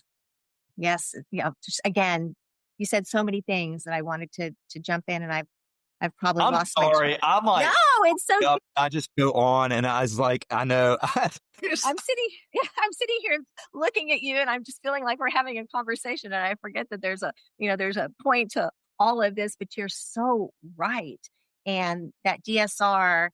Yes. Just, again, you said so many things that I wanted to jump in, and I've probably
I'm
lost my
sorry. I'm
No,
like,
it's so
yep, I just go on and I was like, I know.
I'm sitting yeah, I'm sitting here looking at you, and I'm just feeling like we're having a conversation, and I forget that there's a point to all of this, but you're so right. And that DSR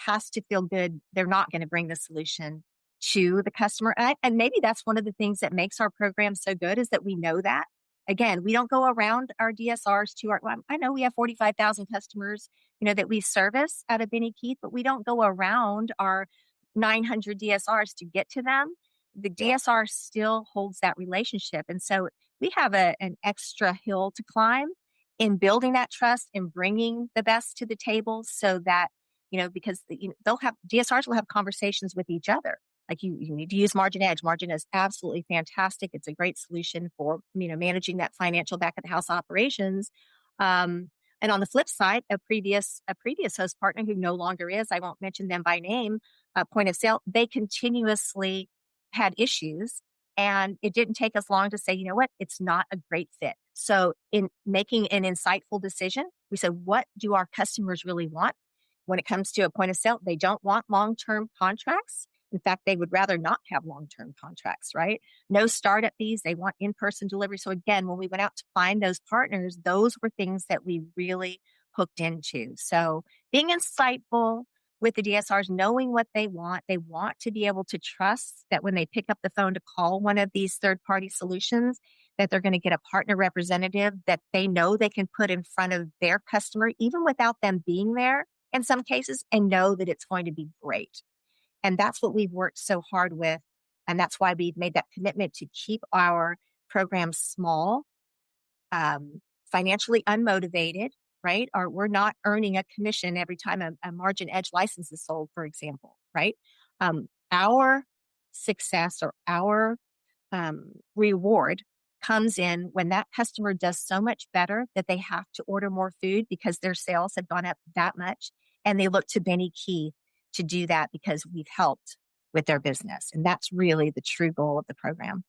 has to feel good. They're not going to bring the solution to the customer. And maybe that's one of the things that makes our program so good, is that we know that. Again, we don't go around our DSRs to our, well, I know we have 45,000 customers, that we service out of Benny Keith, but we don't go around our 900 DSRs to get to them. The DSR still holds that relationship. And so we have an extra hill to climb in building that trust and bringing the best to the table, so that, because they'll have DSRs will have conversations with each other. Like, you need to use Margin Edge. Margin is absolutely fantastic. It's a great solution for, managing that financial back of the house operations. And on the flip side, a previous host partner who no longer is, I won't mention them by name, point of sale, they continuously had issues. And it didn't take us long to say, you know what, it's not a great fit. So, in making an insightful decision, we said, what do our customers really want when it comes to a point of sale? They don't want long term contracts. In fact, they would rather not have long term contracts, right? No startup fees. They want in person delivery. So, again, when we went out to find those partners, those were things that we really hooked into. So, being insightful with the DSRs, knowing what they want to be able to trust that when they pick up the phone to call one of these third party solutions, that they're going to get a partner representative that they know they can put in front of their customer, even without them being there in some cases, and know that it's going to be great. And that's what we've worked so hard with. And that's why we've made that commitment to keep our program small, financially unmotivated, right? Or we're not earning a commission every time a Margin Edge license is sold, for example, right? Our success, or our reward, comes in when that customer does so much better that they have to order more food because their sales have gone up that much. And they look to Benny Key to do that because we've helped with their business. And that's really the true goal of the program.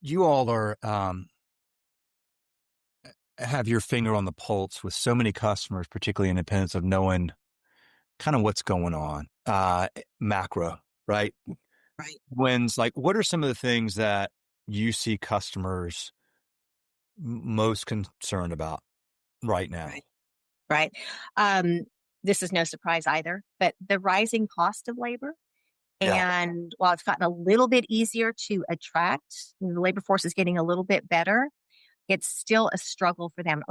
You all are, have your finger on the pulse with so many customers, particularly independents, of knowing kind of what's going on, macro, right?
Right.
When's like, what are some of the things that you see customers most concerned about right now?
Right. Right. This is no surprise either, but the rising cost of labor.
Yeah.
And while it's gotten a little bit easier to attract, the labor force is getting a little bit better, it's still a struggle for them.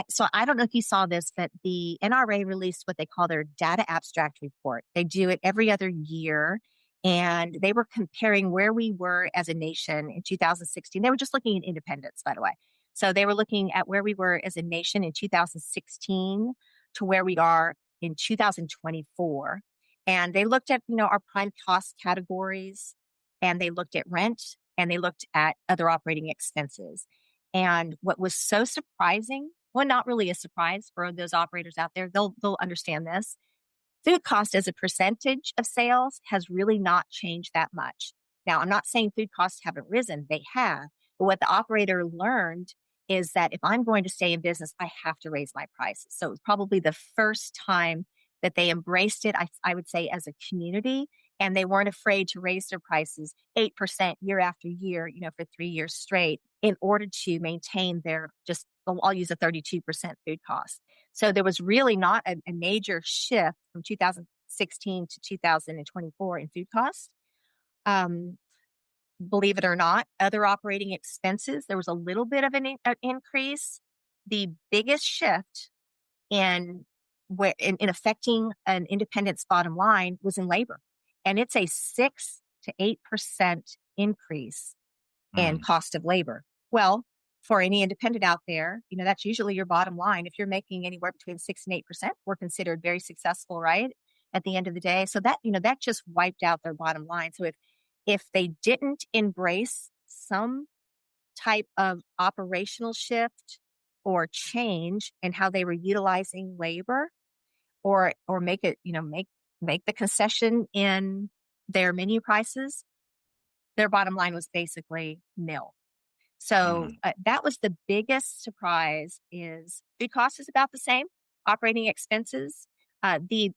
So I don't know if you saw this, but the NRA released what they call their data abstract report. They do it every other year. And they were comparing where we were as a nation in 2016. They were just looking at independence, by the way. So they were looking at where we were as a nation in 2016 to where we are in 2024. And they looked at, our prime cost categories, and they looked at rent, and they looked at other operating expenses. And what was so surprising, well, not really a surprise for those operators out there, they'll understand this. Food cost as a percentage of sales has really not changed that much. Now, I'm not saying food costs haven't risen, they have. But what the operator learned is that if I'm going to stay in business, I have to raise my prices. So it was probably the first time that they embraced it, I would say, as a community, and they weren't afraid to raise their prices 8% year after year, for 3 years straight, in order to maintain their I'll use a 32% food cost. So there was really not a major shift from 2016 to 2024 in food costs. Um, Believe it or not, other operating expenses, there was a little bit of an increase. The biggest shift in in affecting an independent's bottom line was in labor. And it's a 6 to 8% increase in cost of labor. Well, for any independent out there, that's usually your bottom line. If you're making anywhere between 6 and 8%, we're considered very successful, right? At the end of the day. So that just wiped out their bottom line. So if they didn't embrace some type of operational shift or change in how they were utilizing labor, or make it, make the concession in their menu prices, their bottom line was basically nil. So that was the biggest surprise is food cost is about the same, operating expenses. The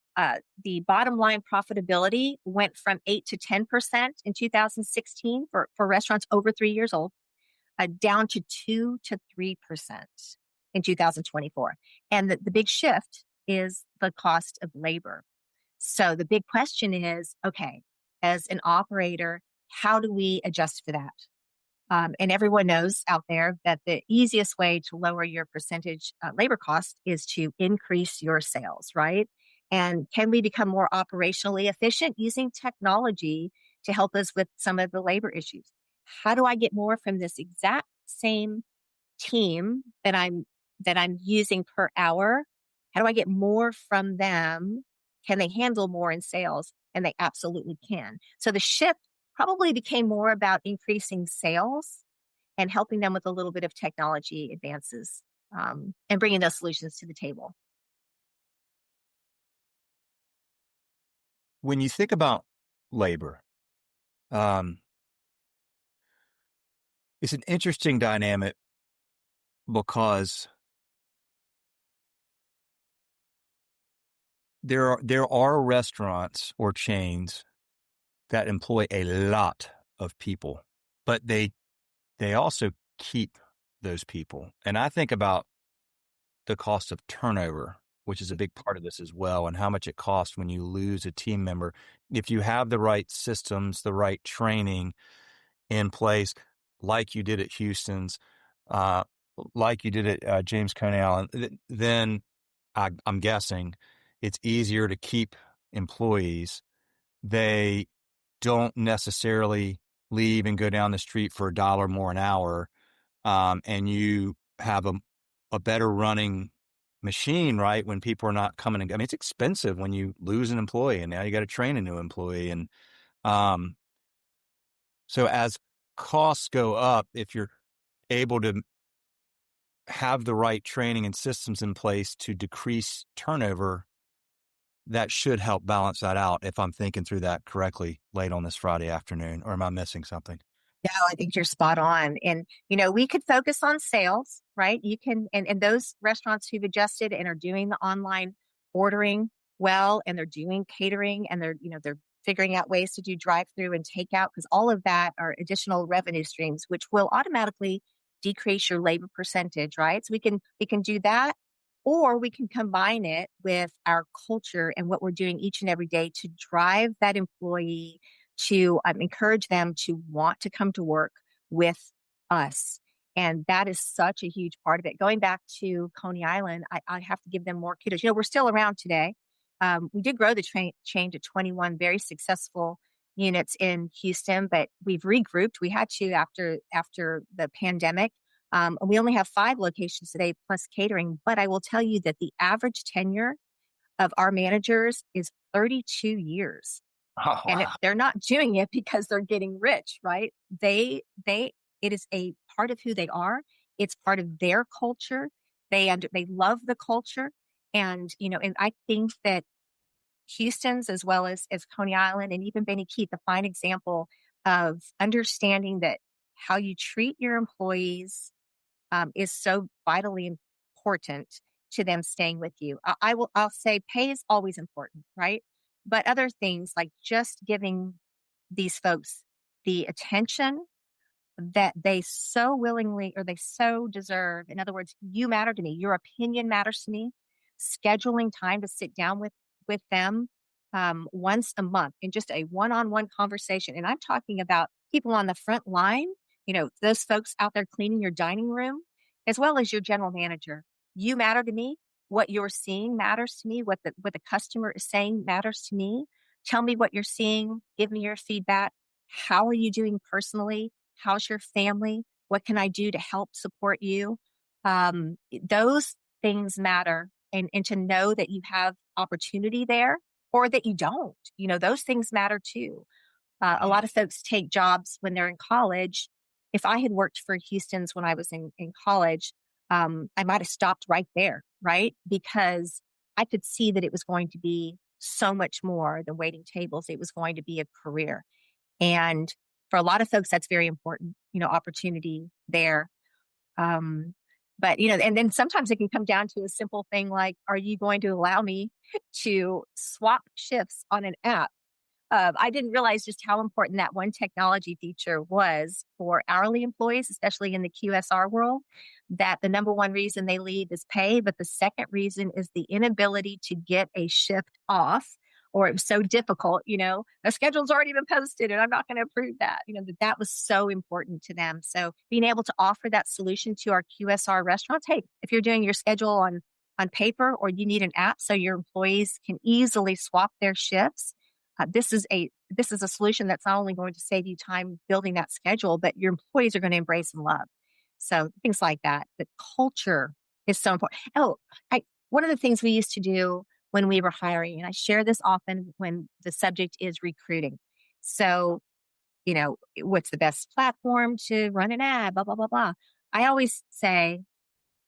bottom line profitability went from 8 to 10% in 2016 for restaurants over 3 years old, down to 2 to 3% in 2024. And the big shift is the cost of labor. So the big question is, okay, as an operator, how do we adjust for that? And everyone knows out there that the easiest way to lower your percentage labor cost is to increase your sales, right? And can we become more operationally efficient using technology to help us with some of the labor issues? How do I get more from this exact same team that I'm using per hour? How do I get more from them? Can they handle more in sales? And they absolutely can. So the shift probably became more about increasing sales and helping them with a little bit of technology advances, and bringing those solutions to the table.
When you think about labor, um, it's an interesting dynamic because there are restaurants or chains that employ a lot of people, but they also keep those people. And I think about the cost of turnover, which is a big part of this as well, and how much it costs when you lose a team member. If you have the right systems, the right training in place, like you did at Houston's, uh, like you did at James Coney Island, then I'm guessing it's easier to keep employees. They don't necessarily leave and go down the street for $1 more an hour, and you have a better running machine, right? When people are not coming and I mean, it's expensive when you lose an employee, and now you got to train a new employee, and um, so as costs go up, if you're able to have the right training and systems in place to decrease turnover, that should help balance that out, if I'm thinking through that correctly late on this Friday afternoon, or am I missing something?
No, I think you're spot on. And, we could focus on sales, right? You can, and those restaurants who've adjusted and are doing the online ordering well, and they're doing catering, and they're figuring out ways to do drive through and takeout, because all of that are additional revenue streams, which will automatically decrease your labor percentage, right? So we can do that, or we can combine it with our culture and what we're doing each and every day to drive that employee, to encourage them to want to come to work with us. And that is such a huge part of it. Going back to Coney Island, I have to give them more kudos. We're still around today. We did grow the chain to 21 very successful units in Houston, but we've regrouped. We had to after the pandemic. And we only have 5 locations today plus catering. But I will tell you that the average tenure of our managers is 32 years.
Oh,
And
wow.
they're not doing it because they're getting rich, right? It is a part of who they are. It's part of their culture. They love the culture. And I think that Houston's, as well as Coney Island and even Benny Keith, a fine example of understanding that how you treat your employees is so vitally important to them staying with you. I'll say pay is always important, right? But other things like just giving these folks the attention that they so willingly or they so deserve. In other words, you matter to me. Your opinion matters to me. Scheduling time to sit down with them once a month in just a one-on-one conversation. And I'm talking about people on the front line, those folks out there cleaning your dining room, as well as your general manager. You matter to me. What you're seeing matters to me. What the customer is saying matters to me. Tell me what you're seeing. Give me your feedback. How are you doing personally? How's your family? What can I do to help support you? Those things matter. And to know that you have opportunity there or that you don't, those things matter too. A lot of folks take jobs when they're in college. If I had worked for Houston's when I was in college, I might have stopped right there, right? Because I could see that it was going to be so much more than waiting tables. It was going to be a career. And for a lot of folks, that's very important, opportunity there. Um, but, and then sometimes it can come down to a simple thing like, are you going to allow me to swap shifts on an app? I didn't realize just how important that one technology feature was for hourly employees, especially in the QSR world, that the number one reason they leave is pay. But the second reason is the inability to get a shift off, or it was so difficult, the schedule's already been posted and I'm not going to approve that, that was so important to them. So being able to offer that solution to our QSR restaurants, hey, if you're doing your schedule on paper or you need an app so your employees can easily swap their shifts, this is a solution that's not only going to save you time building that schedule, but your employees are going to embrace and love. So things like that. The culture is so important. Oh, one of the things we used to do when we were hiring, and I share this often when the subject is recruiting. So, what's the best platform to run an ad? Blah blah blah blah. I always say,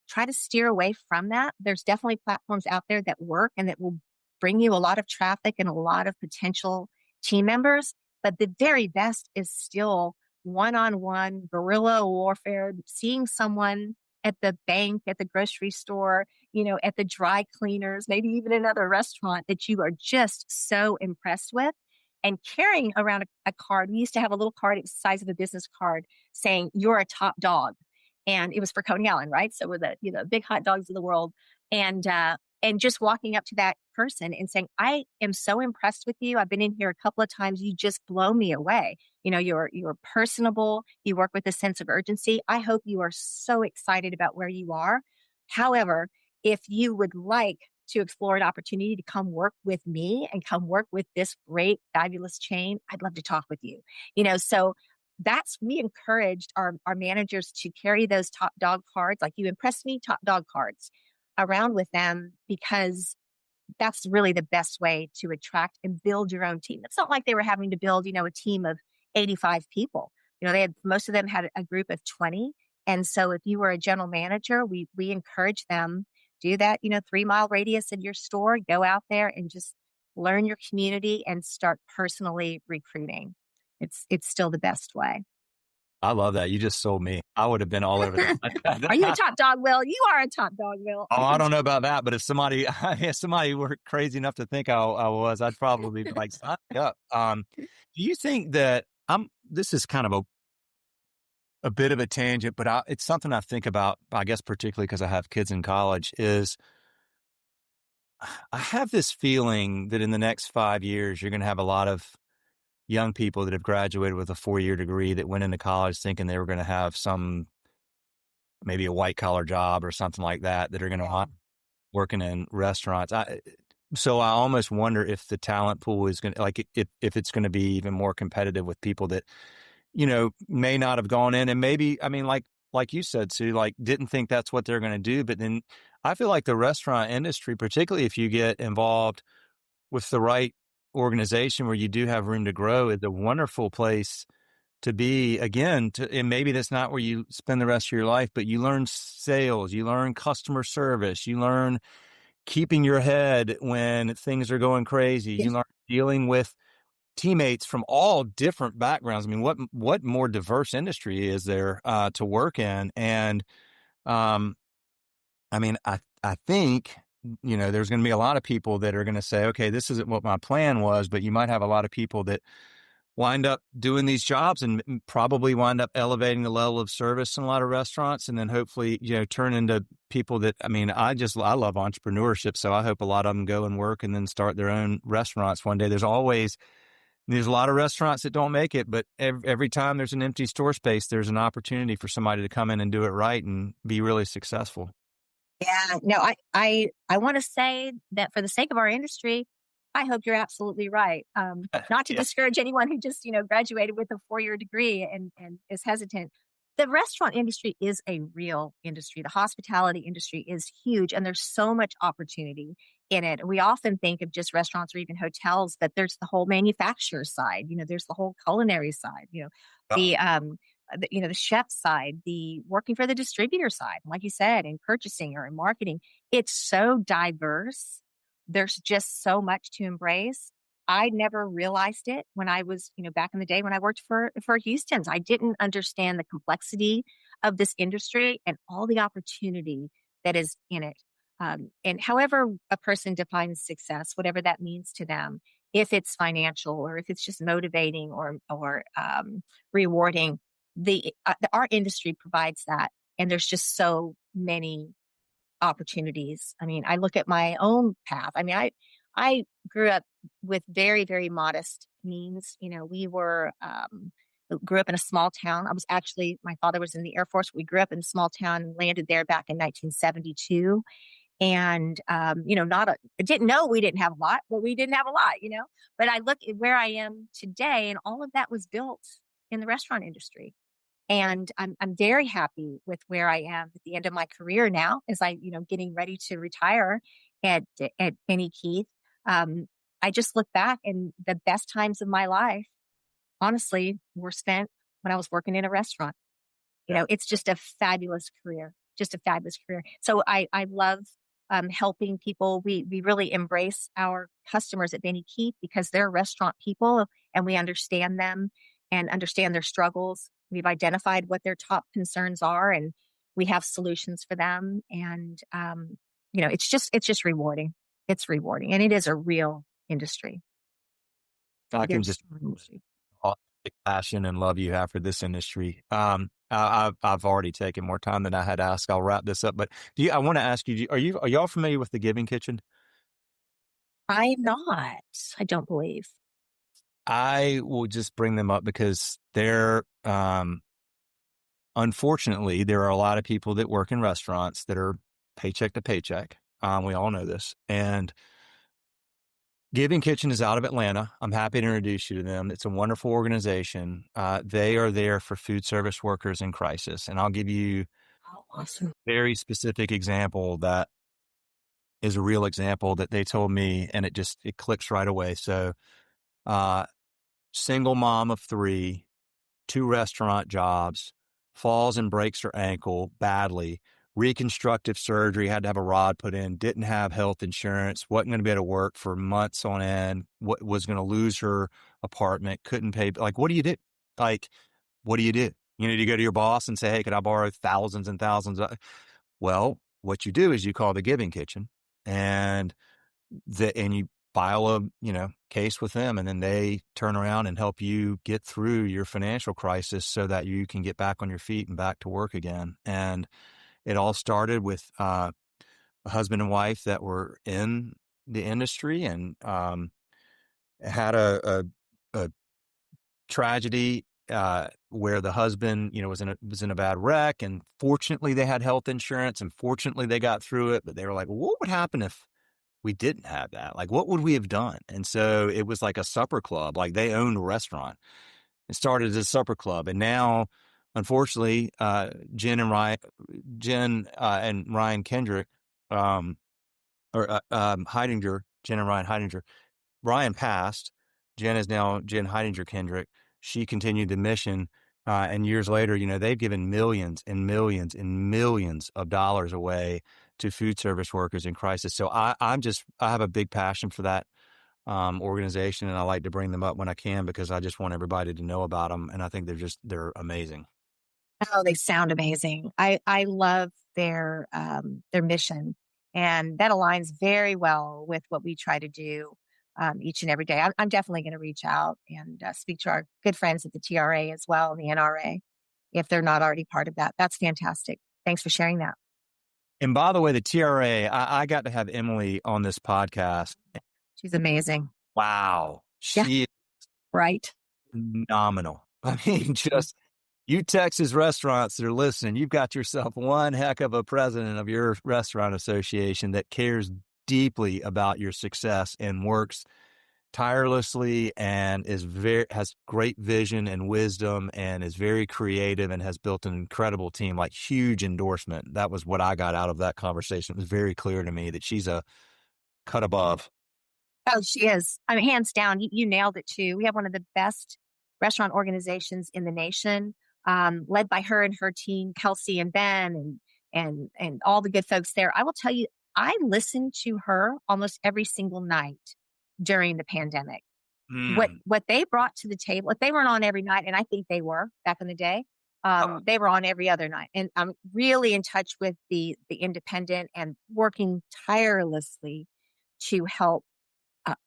try to steer away from that. There's definitely platforms out there that work and that will bring you a lot of traffic and a lot of potential team members. But the very best is still one-on-one guerrilla warfare, seeing someone at the bank, at the grocery store, at the dry cleaners, maybe even another restaurant that you are just so impressed with, and carrying around a card. We used to have a little card, it was the size of a business card, saying, "You're a top dog." And it was for Coney Island, right? So we're the big hot dogs of the world, and just walking up to that person and saying, "I am so impressed with you. I've been in here a couple of times. You just blow me away. You're personable. You work with a sense of urgency. I hope you are so excited about where you are. However, if you would like to explore an opportunity to come work with me and come work with this great, fabulous chain, I'd love to talk with you." So we encouraged our managers to carry those top dog cards, like, "You impressed me," top dog cards, around with them, because that's really the best way to attract and build your own team. It's not like they were having to build, a team of 85 people. Most of them had a group of 20. And so if you were a general manager, we encourage them, do that, 3-mile radius in your store, go out there and just learn your community and start personally recruiting. It's still the best way.
I love that. You just sold me. I would have been all over
Are you a
that.
top dog, Will? You are a top dog, Will.
Oh, I don't know about that, but if somebody, if somebody were crazy enough to think I was, I'd probably be like, sign me up. Do you think that this is kind of a bit of a tangent, but it's something I think about, I guess, particularly because I have kids in college, is I have this feeling that in the next 5 years, you're going to have a lot of young people that have graduated with a 4-year degree that went into college thinking they were going to have maybe a white collar job or something like that are going to working in restaurants. So I almost wonder if the talent pool is going to, like, if it's going to be even more competitive with people that, may not have gone in, and maybe, I mean, like you said, Sue, like, didn't think that's what they're going to do. But then I feel like the restaurant industry, particularly if you get involved with the right organization where you do have room to grow, is a wonderful place to be. Again, and maybe that's not where you spend the rest of your life, but you learn sales, you learn customer service, you learn keeping your head when things are going crazy,
Yes.
you learn dealing with teammates from all different backgrounds. I mean, what more diverse industry is there to work in? And I mean, I think, there's going to be a lot of people that are going to say, okay, this isn't what my plan was, but you might have a lot of people that wind up doing these jobs and probably wind up elevating the level of service in a lot of restaurants, and then hopefully, turn into people that, I mean, I love entrepreneurship. So I hope a lot of them go and work and then start their own restaurants one day. There's a lot of restaurants that don't make it, but every time there's an empty store space, there's an opportunity for somebody to come in and do it right and be really successful.
Yeah, no, I want to say that for the sake of our industry, I hope you're absolutely right. Not to
Yeah.
discourage anyone who just, graduated with a 4-year degree and is hesitant. The restaurant industry is a real industry. The hospitality industry is huge, and there's so much opportunity in it. We often think of just restaurants or even hotels, but there's the whole manufacturer side. There's the whole culinary side. The chef side, the working for the distributor side, like you said, in purchasing or in marketing. It's so diverse. There's just so much to embrace. I never realized it when I was, back in the day when I worked for Houston's. I didn't understand the complexity of this industry and all the opportunity that is in it. And however a person defines success, whatever that means to them, if it's financial or if it's just motivating or rewarding, our industry provides that, and there's just so many opportunities. I mean, I look at my own path. I mean, I grew up with very, very modest means. We grew up in a small town. My father was in the Air Force. We grew up in a small town and landed there back in 1972. And, I didn't know we didn't have a lot, but we didn't have a lot. But I look at where I am today, and all of that was built in the restaurant industry. And I'm very happy with where I am at the end of my career now, as getting ready to retire at Benny Keith. I just look back, and the best times of my life, honestly, were spent when I was working in a restaurant. It's just a fabulous career, just a fabulous career. So I love helping people. We really embrace our customers at Benny Keith because they're restaurant people, and we understand them and understand their struggles. We've identified what their top concerns are, and we have solutions for them. And it's just rewarding. It's rewarding, and it is a real industry.
I
Very
can just
strong industry.
all the passion and love you have for this industry. I've already taken more time than I had asked. I'll wrap this up, but I want to ask you: are y'all familiar with the Giving Kitchen?
I'm not. I don't believe.
I will just bring them up because unfortunately, there are a lot of people that work in restaurants that are paycheck to paycheck. We all know this. And Giving Kitchen is out of Atlanta. I'm happy to introduce you to them. It's a wonderful organization. They are there for food service workers in crisis. And I'll give you
Oh, awesome.
a very specific example that is a real example that they told me, and it clicks right away. So, single mom of 3, 2 restaurant jobs, falls and breaks her ankle badly, reconstructive surgery, had to have a rod put in, didn't have health insurance, wasn't going to be able to work for months on end, was going to lose her apartment, couldn't pay. Like, what do you do? Like, what do you do? You need to go to your boss and say, hey, could I borrow thousands and thousands? Well, what you do is you call the Giving Kitchen and you file a case with them, and then they turn around and help you get through your financial crisis so that you can get back on your feet and back to work again. And it all started with a husband and wife that were in the industry and had a tragedy where the husband was in a bad wreck, and fortunately they had health insurance, and fortunately they got through it. But they were like, well, what would happen if we didn't have that? Like, what would we have done? And so it was like a supper club. Like, they owned a restaurant. It started as a supper club. And now, unfortunately, Jen and Ryan Kendrick, Heidinger, Jen and Ryan Heidinger, Ryan passed. Jen is now Jen Heidinger Kendrick. She continued the mission. And years later, they've given millions and millions and millions of dollars away to food service workers in crisis. So I have a big passion for that organization, and I like to bring them up when I can because I just want everybody to know about them. And I think they're amazing.
Oh, they sound amazing. I love their mission, and that aligns very well with what we try to do each and every day. I'm definitely going to reach out and speak to our good friends at the TRA as well, the NRA, if they're not already part of that. That's fantastic. Thanks for sharing that.
And by the way, the TRA, I got to have Emily on this podcast.
She's amazing.
Wow.
Yeah,
She is
right.
phenomenal. I mean, just you Texas restaurants that are listening, you've got yourself one heck of a president of your restaurant association that cares deeply about your success and works tirelessly and has great vision and wisdom and is very creative and has built an incredible team. Like, huge endorsement. That was what I got out of that conversation. It was very clear to me that she's a cut above.
Oh, she is. I mean, hands down, you nailed it too. We have one of the best restaurant organizations in the nation, led by her and her team, Kelsey and Ben, and all the good folks there. I will tell you, I listened to her almost every single night during the pandemic.
Mm.
what they brought to the table, if they weren't on every night, and I think they were back in the day, they were on every other night. And I'm really in touch with the independent and working tirelessly to help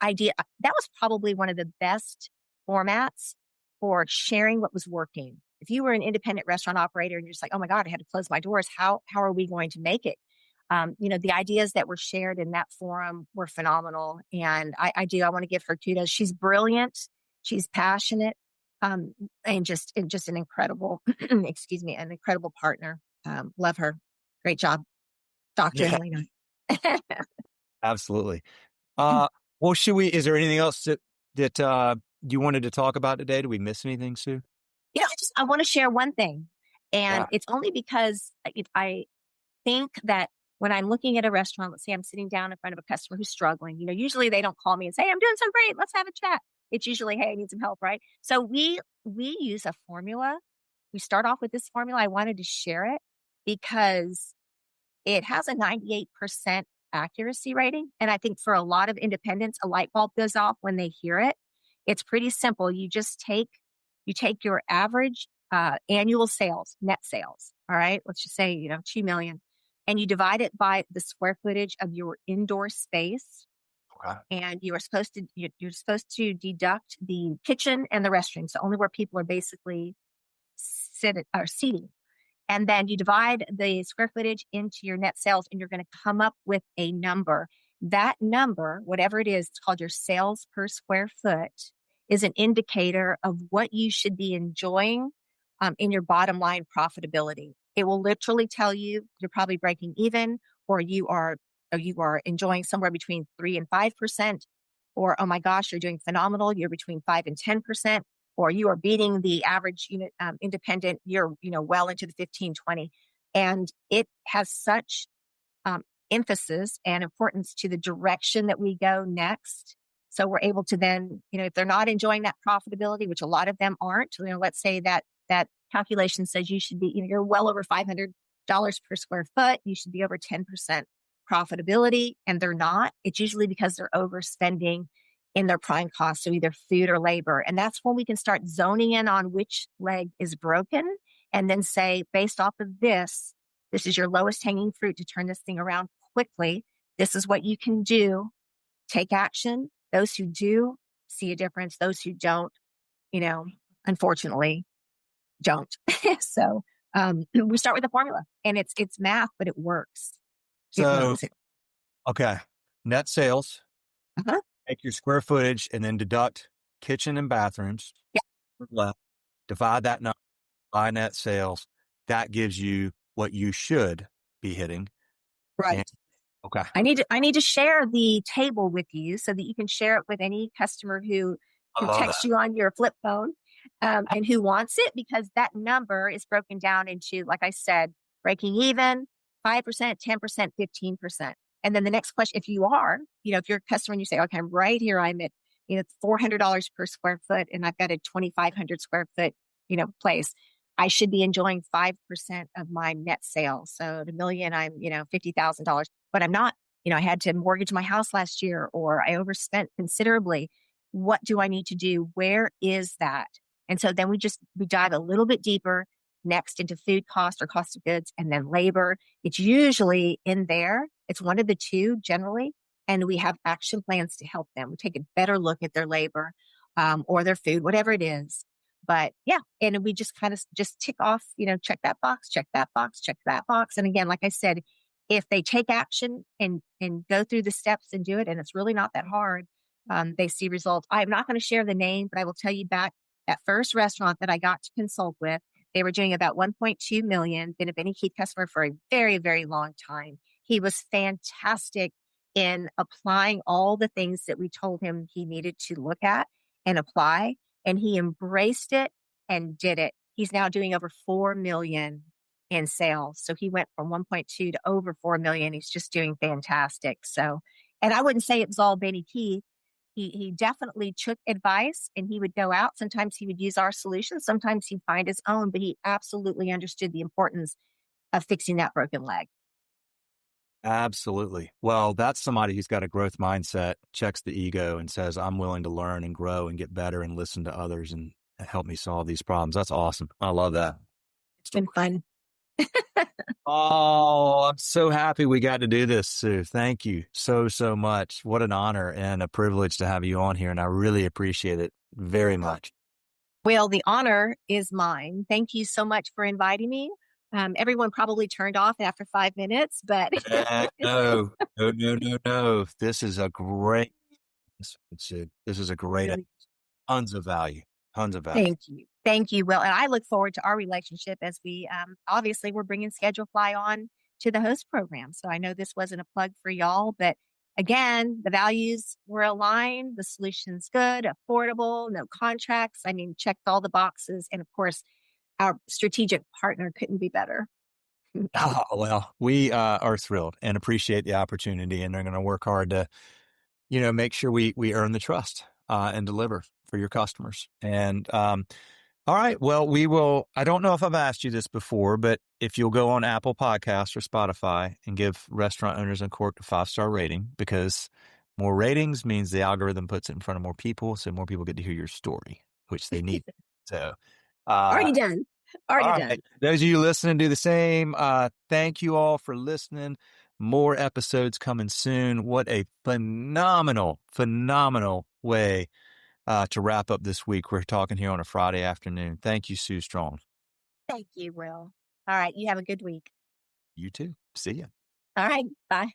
idea. That was probably one of the best formats for sharing what was working. If you were an independent restaurant operator and you're just like, oh my God, I had to close my doors. How are we going to make it? The ideas that were shared in that forum were phenomenal. And I want to give her kudos. She's brilliant. She's passionate. And just an incredible, excuse me, an incredible partner. Love her. Great job, Dr.
Yeah,
Elena.
absolutely. Well, is there anything else that you wanted to talk about today? Did we miss anything, Sue?
I want to share one thing, and
Yeah.
it's only because I think that when I'm looking at a restaurant, let's say I'm sitting down in front of a customer who's struggling, usually they don't call me and say, I'm doing so great, let's have a chat. It's usually, hey, I need some help, right? So we use a formula. We start off with this formula. I wanted to share it because it has a 98% accuracy rating. And I think for a lot of independents, a light bulb goes off when they hear it. It's pretty simple. You take your average annual sales, net sales. All right. Let's just say, 2 million, and you divide it by the square footage of your indoor space.
Okay.
And you're supposed to deduct the kitchen and the restroom. So only where people are basically seating. And then you divide the square footage into your net sales, and you're going to come up with a number. That number, whatever it is, it's called your sales per square foot, is an indicator of what you should be enjoying in your bottom line profitability. It will literally tell you you're probably breaking even, or you are enjoying somewhere between 3 and 5%, or oh my gosh, you're doing phenomenal. You're between 5 and 10%, or you are beating the average unit independent, you're well into the 15-20. And it has such emphasis and importance to the direction that we go next. So we're able to then, if they're not enjoying that profitability, which a lot of them aren't, let's say that calculation says you should be, you're well over $500 per square foot, you should be over 10% profitability, and they're not. It's usually because they're overspending in their prime costs, so either food or labor. And that's when we can start zoning in on which leg is broken, and then say, based off of this is your lowest hanging fruit to turn this thing around quickly. This is what you can do. Take action. Those who do see a difference. Those who don't, unfortunately don't. So we start with a formula, and it's math, but it works. It
So,
works.
okay. Net sales,
Uh-huh.
take your square footage and then deduct kitchen and bathrooms.
Yeah.
Left. Divide that number by net sales. That gives you what you should be hitting.
Right.
And, okay.
I need to share the table with you so that you can share it with any customer who
I love
texts
that.
you on your flip phone, and who wants it, because that number is broken down into, like I said, breaking even, 5%, 10%, 15%. And then the next question, if you are, if you're a customer and you say, okay, I'm right here, I'm at, $400 per square foot, and I've got a 2,500 square foot, place, I should be enjoying 5% of my net sales. So the million, I'm, $50,000, but I'm not. I had to mortgage my house last year, or I overspent considerably. What do I need to do? Where is that? And so then we dive a little bit deeper next into food cost or cost of goods, and then labor. It's usually in there. It's one of the two generally. And we have action plans to help them. We take a better look at their labor, or their food, whatever it is. But yeah, and we just kind of just tick off, check that box, check that box, check that box. And again, like I said, if they take action and go through the steps and do it, and it's really not that hard, they see results. I'm not going to share the name, but I will tell you, back that first restaurant that I got to consult with, they were doing about 1.2 million, been a Benny Keith customer for a very, very long time. He was fantastic in applying all the things that we told him he needed to look at and apply. And he embraced it and did it. He's now doing over 4 million in sales. So he went from 1.2 to over 4 million. He's just doing fantastic. So, and I wouldn't say it was all Benny Keith. He definitely took advice, and he would go out. Sometimes he would use our solutions. Sometimes he'd find his own, but he absolutely understood the importance of fixing that broken leg.
Absolutely. Well, that's somebody who's got a growth mindset, checks the ego and says, I'm willing to learn and grow and get better and listen to others and help me solve these problems. That's awesome. I love that.
It's been fun.
Oh, I'm so happy we got to do this, Sue. Thank you so, so much. What an honor and a privilege to have you on here. And I really appreciate it very much.
Well, the honor is mine. Thank you so much for inviting me. Everyone probably turned off after 5 minutes, but
No. This is a great, this is a great,
really,
tons of value, tons of value.
thank you. Thank you, Will. And I look forward to our relationship as we obviously we're bringing Schedule Fly on to the host program. So I know this wasn't a plug for y'all, but again, the values were aligned. The solution's good, affordable, no contracts. I mean, checked all the boxes. And of course, our strategic partner couldn't be better.
Oh, well, we are thrilled and appreciate the opportunity, and they're going to work hard to, make sure we earn the trust and deliver for your customers. And all right, well, we will. I don't know if I've asked you this before, but if you'll go on Apple Podcasts or Spotify and give Restaurant Owners Uncorked a 5-star rating, because more ratings means the algorithm puts it in front of more people, so more people get to hear your story, which they need. So,
Already done. Already
all
done.
right. Those of you listening, do the same. Thank you all for listening. More episodes coming soon. What a phenomenal, phenomenal way to wrap up this week. We're talking here on a Friday afternoon. Thank you, Sue Straughan.
Thank you, Will. All right. You have a good week.
You too. See ya.
All right. Bye.